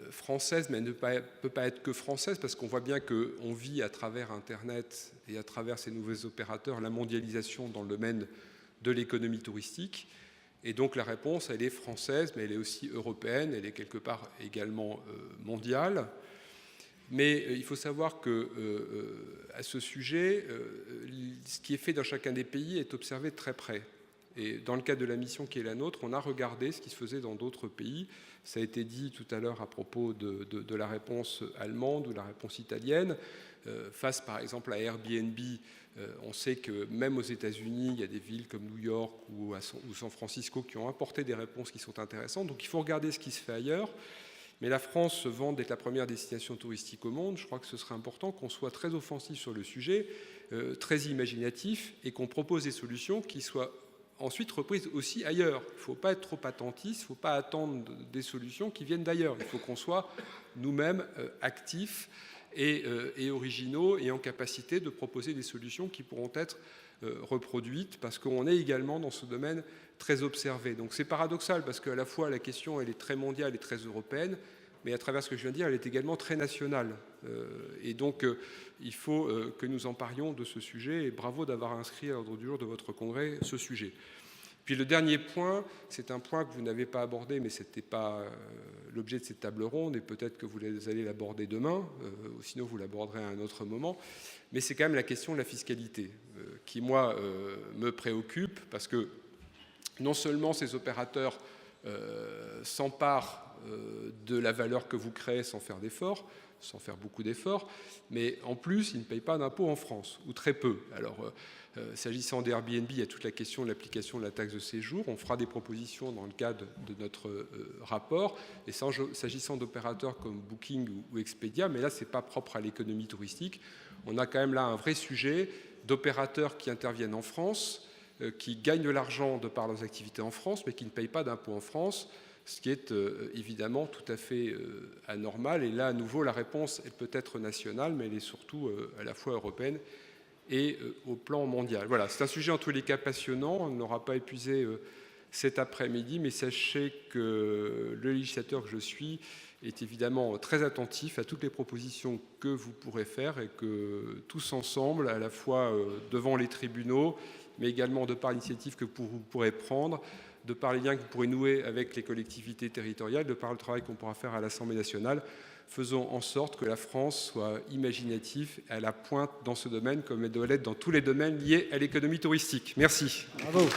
française, mais elle ne peut pas être que française, parce qu'on voit bien qu'on vit à travers Internet et à travers ces nouveaux opérateurs la mondialisation dans le domaine de l'économie touristique. Et donc la réponse, elle est française, mais elle est aussi européenne, elle est quelque part également mondiale. Mais il faut savoir qu'à ce sujet, ce qui est fait dans chacun des pays est observé de très près. Et dans le cadre de la mission qui est la nôtre, on a regardé ce qui se faisait dans d'autres pays. Ça a été dit tout à l'heure à propos de la réponse allemande ou la réponse italienne. Face par exemple à Airbnb, on sait que même aux États-Unis, il y a des villes comme New York ou San Francisco qui ont apporté des réponses qui sont intéressantes. Donc il faut regarder ce qui se fait ailleurs. Mais la France se vante d'être la première destination touristique au monde. Je crois que ce serait important qu'on soit très offensif sur le sujet, très imaginatif, et qu'on propose des solutions qui soient ensuite reprises aussi ailleurs. Il ne faut pas être trop attentiste, il ne faut pas attendre des solutions qui viennent d'ailleurs. Il faut qu'on soit nous-mêmes actifs et originaux et en capacité de proposer des solutions qui pourront être reproduites, parce qu'on est également dans ce domaine très observé. Donc c'est paradoxal, parce qu'à la fois la question elle est très mondiale et très européenne, mais à travers ce que je viens de dire, elle est également très nationale. Et donc il faut que nous emparions de ce sujet, et bravo d'avoir inscrit à l'ordre du jour de votre congrès ce sujet. Puis le dernier point, c'est un point que vous n'avez pas abordé, mais ce n'était pas l'objet de cette table ronde, et peut-être que vous allez l'aborder demain, ou sinon vous l'aborderez à un autre moment, mais c'est quand même la question de la fiscalité, qui moi me préoccupe, parce que non seulement ces opérateurs s'emparent de la valeur que vous créez sans faire d'efforts, sans faire beaucoup d'efforts, mais en plus, ils ne payent pas d'impôts en France, ou très peu. Alors, s'agissant d'Airbnb, il y a toute la question de l'application de la taxe de séjour. On fera des propositions dans le cadre de notre rapport. Et s'agissant d'opérateurs comme Booking ou Expedia, mais là, ce n'est pas propre à l'économie touristique, on a quand même là un vrai sujet d'opérateurs qui interviennent en France, qui gagnent de l'argent de par leurs activités en France, mais qui ne payent pas d'impôts en France, ce qui est évidemment tout à fait anormal. Et là, à nouveau, la réponse, elle peut être nationale, mais elle est surtout à la fois européenne et au plan mondial. Voilà, c'est un sujet en tous les cas passionnant, on n'aura pas épuisé cet après-midi, mais sachez que le législateur que je suis est évidemment très attentif à toutes les propositions que vous pourrez faire et que tous ensemble, à la fois devant les tribunaux, mais également de par l'initiative que vous pourrez prendre, de par les liens que vous pourrez nouer avec les collectivités territoriales, de par le travail qu'on pourra faire à l'Assemblée nationale, faisons en sorte que la France soit imaginative à la pointe dans ce domaine, comme elle doit l'être dans tous les domaines liés à l'économie touristique. Merci. Bravo.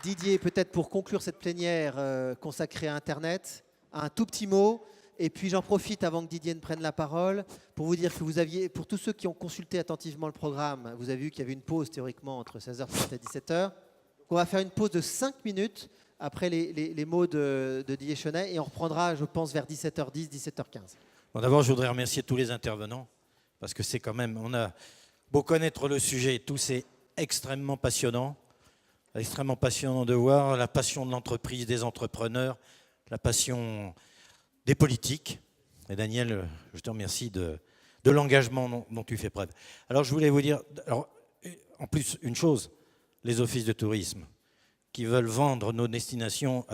Didier, peut-être pour conclure cette plénière consacrée à Internet, un tout petit mot. Et puis j'en profite avant que Didier ne prenne la parole pour vous dire que vous aviez, pour tous ceux qui ont consulté attentivement le programme, vous avez vu qu'il y avait une pause théoriquement entre 16h30 et 17h. On va faire une pause de 5 minutes après les mots de Didier Chenet et on reprendra, je pense, vers 17h10, 17h15. Bon, d'abord, je voudrais remercier tous les intervenants parce que c'est quand même, on a beau connaître le sujet, tout c'est extrêmement passionnant de voir la passion de l'entreprise, des entrepreneurs, la passion des politiques. Et Daniel, je te remercie de l'engagement dont tu fais preuve. Alors, je voulais vous dire, alors, en plus, une chose, les offices de tourisme qui veulent vendre nos destinations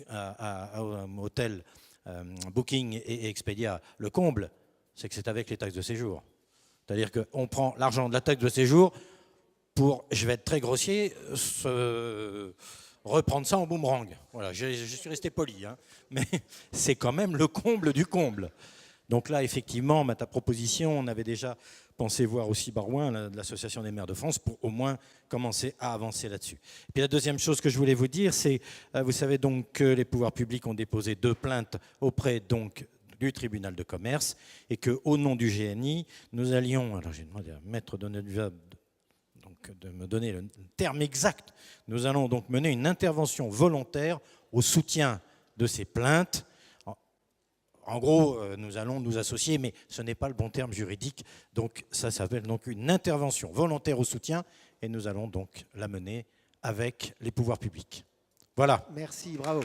à hôtels, Booking et Expedia, le comble, c'est que c'est avec les taxes de séjour. C'est-à-dire qu'on prend l'argent de la taxe de séjour pour, je vais être très grossier, reprendre ça en boomerang. Voilà, je suis resté poli, hein, mais c'est quand même le comble du comble. Donc là, effectivement, ta proposition, on avait déjà pensé voir aussi Barouin, de l'Association des maires de France, pour au moins commencer à avancer là-dessus. Et puis la deuxième chose que je voulais vous dire, c'est, vous savez donc que les pouvoirs publics ont déposé 2 plaintes auprès donc du tribunal de commerce et qu'au nom du GNI, nous allions, alors j'ai demandé à Maître Donneval de me donner le terme exact, nous allons donc mener une intervention volontaire au soutien de ces plaintes. En gros, nous allons nous associer, mais ce n'est pas le bon terme juridique, donc ça s'appelle donc une intervention volontaire au soutien, et nous allons donc la mener avec les pouvoirs publics. Voilà. Merci, bravo.